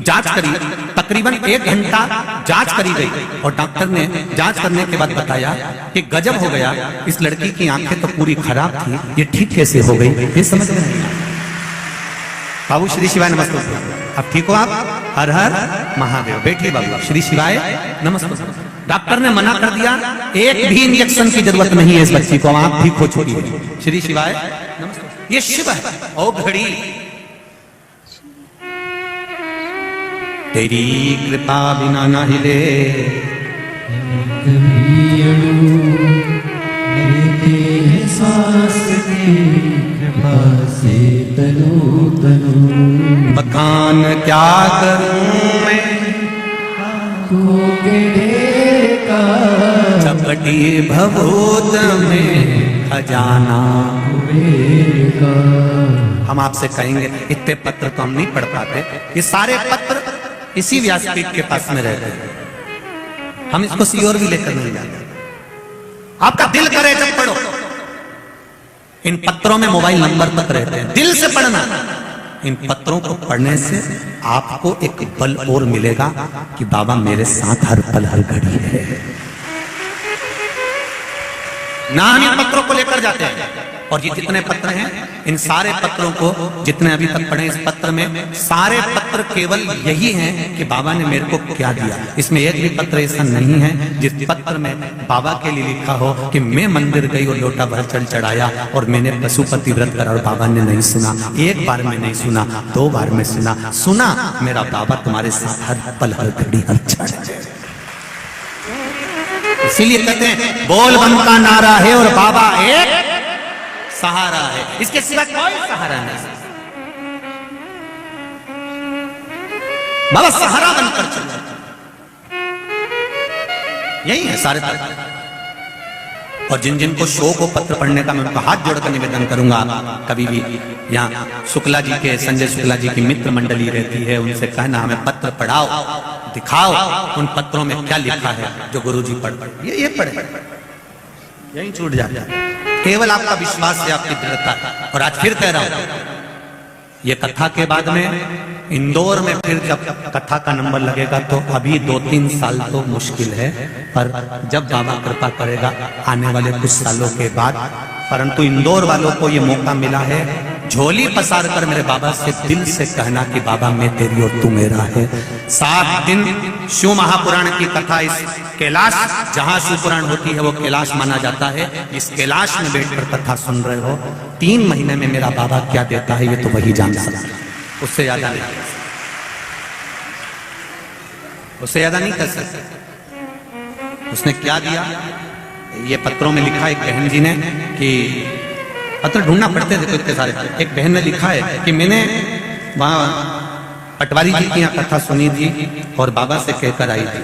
जांच करी, तकरीबन 1 घंटा जांच करी गई और डॉक्टर ने जांच करने के बाद बताया कि गजब हो गया, इस लड़की की आंखें तो पूरी खराब थी, ये ठीक कैसे हो गई, ये समझ में नहीं आया। बाबू श्री शिवाय नमस्ते। अब ठीक हो आप? हर हर महादेव। बैठिए बाबू। श्री शिवाय नमस्ते। डॉक्टर ने मना कर दिया, एक भी इंजेक्शन की जरूरत नहीं है इस बच्ची को, आप ठीक हो चुकी है। श्री शिवाय नमस्ते। ये शिव है। ओ घड़ी तेरी कृपा बिना न हिले, सांस की कृपा से तनु तनु, बखान क्या करूं मैं का चपटी भभूत में खजाना का। हम आपसे कहेंगे, इतने पत्र तो हम नहीं पढ़ पाते, ये सारे पत्र इसी व्यासपीठ के पास में रहते हैं। हम इसको सीहोर भी लेकर नहीं जाते। आपका दिल करे जब पढ़ो। इन पत्रों में मोबाइल नंबर तक रहते हैं, दिल से पढ़ना। इन पत्रों को पढ़ने से आपको एक बल और मिलेगा कि बाबा मेरे साथ हर पल हर घड़ी है। ना हम इन पत्रों को लेकर जाते हैं, और ये जितने पत्र हैं, इन सारे पत्रों को जितने अभी तक पढ़े, इस पत्र में सारे पत्र केवल यही हैं कि बाबा ने मेरे को क्या दिया। इसमें एक भी पत्र ऐसा नहीं है जिस पत्र में बाबा के लिए लिखा हो कि मैं मंदिर गई और लोटा भर जल चढ़ाया और मैंने पशुपति व्रत करा और बाबा ने नहीं सुना। एक बार में नहीं सुना, 2 बार में सुना मेरा बाबा तुम्हारे साथ हर पल हर घड़ी हर क्षण। इसीलिए कहते हैं बोल बम का नारा है और बाबा एक सहारा है, इसके सिवा कोई सहारा नहीं। बाबा सहारा बनकर चलो, यही है सारे तत्व। और जिन जिन को शो को पत्र पढ़ने का मैं उनका हाथ जोड़कर निवेदन करूंगा, कभी भी यहाँ शुक्ला जी के, संजय शुक्ला जी की मित्र मंडली रहती है, उनसे कहना हमें पत्र पढ़ाओ, दिखाओ उन पत्रों में क्या लिखा है जो गुरुजी पढ़ ये पढ़े, यही छूट जाता है। केवल आपका विश्वास है, आपकी दृढ़ता। और आज फिर कह रहा हूं, ये कथा के बाद में इंदौर में फिर जब कथा का नंबर लगेगा तो अभी 2-3 साल तो मुश्किल है, पर जब बाबा कृपा करेगा आने वाले कुछ सालों के बाद। परंतु इंदौर वालों को ये मौका मिला है, झोली पसार कर मेरे बाबा से दिल से कहना कि बाबा मैं तेरी और तू मेरा है। 7 दिन शिव महापुराण की कथा, इस कैलाश जहां शिव पुराण होती है वो कैलाश माना जाता है, इस कैलाश में बैठकर कथा सुन रहे हो। 3 महीने में मेरा बाबा क्या देता है ये तो वही जान सकता है, उससे ज्यादा नहीं, उससे ज्यादा नहीं कर सकते। उसने क्या दिया ये पत्रों में लिखा, एक बहन जी ने, कि पत्र ढूंढना पड़ते थे तो इतने सारे, एक बहन ने लिखा है कि मैंने वहां पटवारी जी की यहाँ कथा सुनी थी और बाबा से कहकर आई थी।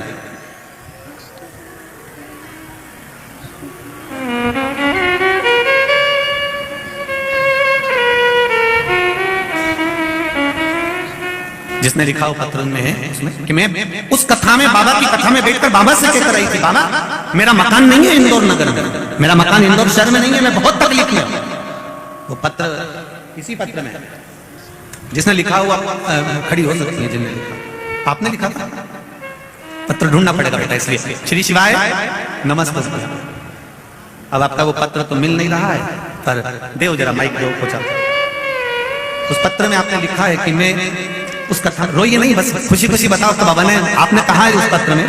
जिसने लिखा हो पत्र में है उसमें कि मैं उस कथा में, बाबा की कथा में बैठकर बाबा से कहकर आई थी, बाबा मेरा मकान नहीं है इंदौर नगर में, मेरा मकान इंदौर शहर में नहीं है, मैं बहुत तकलीफ में हूं। वो पत्र इसी पत्र में जिसने लिखा हुआ खड़ी हो सकती है, जिसने लिखा, आपने लिखा था। पत्र ढूंढना पड़ेगा बेटा, इसलिए श्री शिवाय नमस्ते। अब आपका वो पत्र तो मिल नहीं रहा है, पर देव जरा माइक दो कुछ। उस पत्र में आपने लिखा है कि मैं उस कथा, रोइए नहीं, बस खुशी खुशी बताओ तो बाबा ने, आपने कहा है उस पत्र में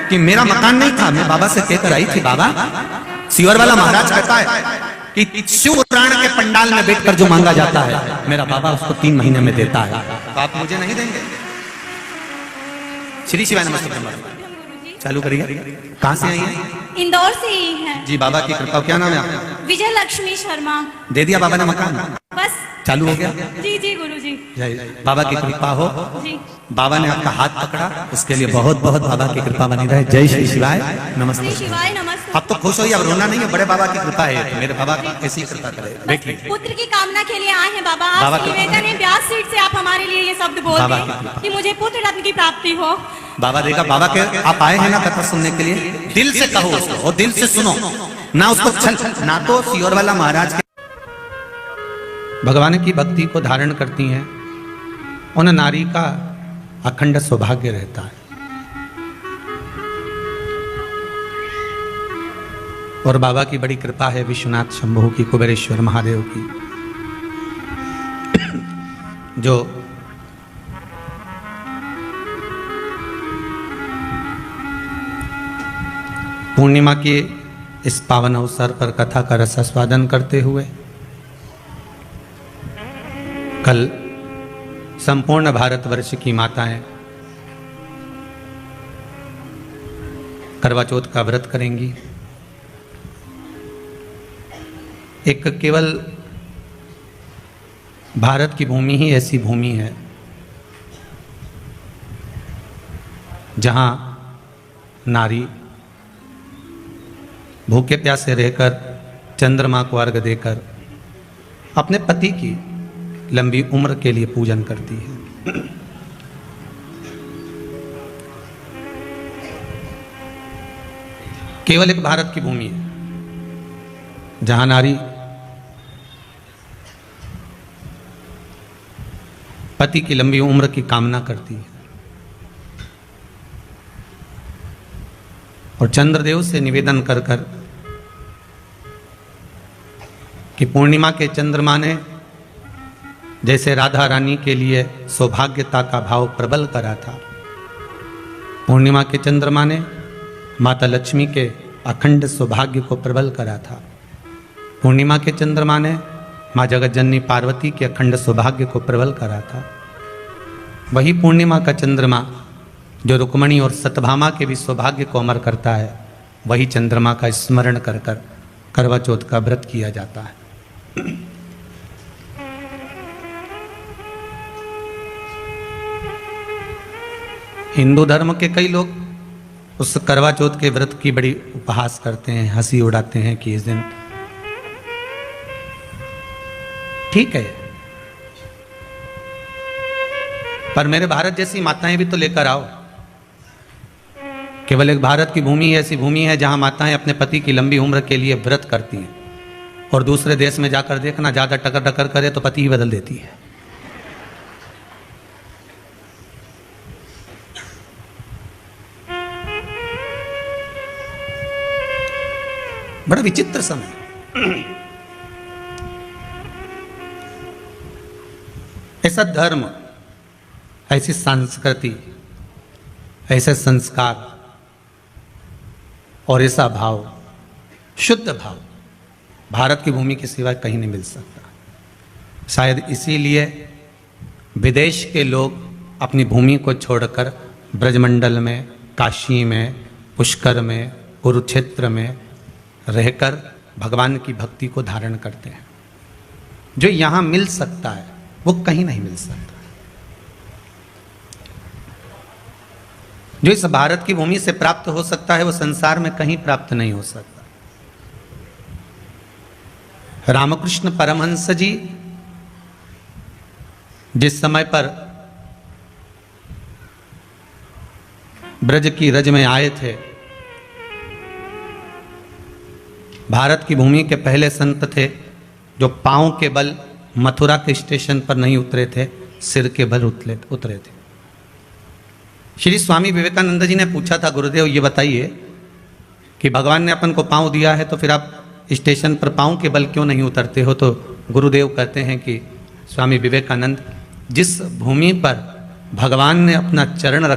कि मेरा मकान नहीं था, मैं बाबा से कहकर आई थी, बाबा सियोर वाला महाराज कहता है कि शिव पुराण के पंडाल में बैठकर जो मांगा जाता है मेरा बाबा उसको 3 महीने में देता है, तो आप मुझे नहीं देंगे? श्री शिवाय नमस्ते। चालू करिए। कहाँ से आई है? इंदौर से ही है जी। बाबा की कृपा, क्या नाम है आपका? विजय लक्ष्मी शर्मा। दे दिया बाबा ने मकान? बस चालू हो गया? जी जी गुरु जी। बाबा की कृपा हो। जी। बाबा ने आपका हाथ पकड़ा, उसके लिए बहुत बहुत बाबा की कृपा बनी रहे। जय श्री शिवाय नमस्ते। श्री शिवाय नमस्ते। अब तो खुश होइए, अब रोना नहीं है, बड़े बाबा की कृपा है, मेरे बाबा की ऐसी कृपा करे। बैठिए। पुत्र की कामना के लिए आए हैं बाबा, बाबा आपसे निवेदन है व्यास सीट से आप हमारे लिए ये शब्द बोल बाबा दें कि मुझे पुत्र रत्न की प्राप्ति हो। बाबा देगा। बाबा के आप आए हैं ना कथा सुनने के लिए, दिल से कहो उसको और दिल से सुनो ना, उसको छल ना। तो सियोर वाला महाराज के भगवान की भक्ति को धारण करती हैं, उन नारी का अखंड सौभाग्य रहता है। और बाबा की बड़ी कृपा है, विश्वनाथ शंभू की, कुबेरेश्वर महादेव की, जो पूर्णिमा के इस पावन अवसर पर कथा का रसास्वादन करते हुए कल संपूर्ण भारतवर्ष की माताएं करवा चौथ का व्रत करेंगी। एक केवल भारत की भूमि ही ऐसी भूमि है जहां नारी भूखे प्यासे रहकर चंद्रमा को अर्घ देकर अपने पति की लंबी उम्र के लिए पूजन करती है। केवल एक भारत की भूमि है जहां नारी पति की लंबी उम्र की कामना करती है और चंद्रदेव से निवेदन कर कर कि पूर्णिमा के चंद्रमा ने जैसे राधा रानी के लिए सौभाग्यता का भाव प्रबल करा था, पूर्णिमा के चंद्रमा ने माता लक्ष्मी के अखंड सौभाग्य को प्रबल करा था। पूर्णिमा के चंद्रमा ने माँ जगतजननी पार्वती के अखंड सौभाग्य को प्रबल करा था। वही पूर्णिमा का चंद्रमा जो रुक्मणी और सतभामा के भी सौभाग्य को अमर करता है, वही चंद्रमा का स्मरण कर कर करवा चौथ का व्रत किया जाता है। हिंदू धर्म के कई लोग उस करवा चौथ के व्रत की बड़ी उपहास करते हैं, हंसी उड़ाते हैं कि इस दिन ठीक है, पर मेरे भारत जैसी माताएं भी तो लेकर आओ। केवल एक भारत की भूमि ऐसी भूमि है जहां माताएं अपने पति की लंबी उम्र के लिए व्रत करती हैं, और दूसरे देश में जाकर देखना, ज्यादा टकर टकर करे तो पति ही बदल देती है। बड़ा विचित्र समय। ऐसा धर्म, ऐसी संस्कृति, ऐसे संस्कार और ऐसा भाव, शुद्ध भाव भारत की भूमि के सिवा कहीं नहीं मिल सकता। शायद इसीलिए विदेश के लोग अपनी भूमि को छोड़कर ब्रजमंडल में, काशी में, पुष्कर में, कुरुक्षेत्र में रहकर भगवान की भक्ति को धारण करते हैं। जो यहाँ मिल सकता है वो कहीं नहीं मिल सकता। जो इस भारत की भूमि से प्राप्त हो सकता है वो संसार में कहीं प्राप्त नहीं हो सकता। रामकृष्ण परमहंस जी जिस समय पर ब्रज की रज में आए थे, भारत की भूमि के पहले संत थे जो पांव के बल मथुरा के स्टेशन पर नहीं उतरे थे, सिर के बल उतरे थे। श्री स्वामी विवेकानंद जी ने पूछा था, गुरुदेव ये बताइए कि भगवान ने अपन को पांव दिया है तो फिर आप स्टेशन पर पांव के बल क्यों नहीं उतरते हो? तो गुरुदेव कहते हैं कि स्वामी विवेकानंद, जिस भूमि पर भगवान ने अपना चरण रखा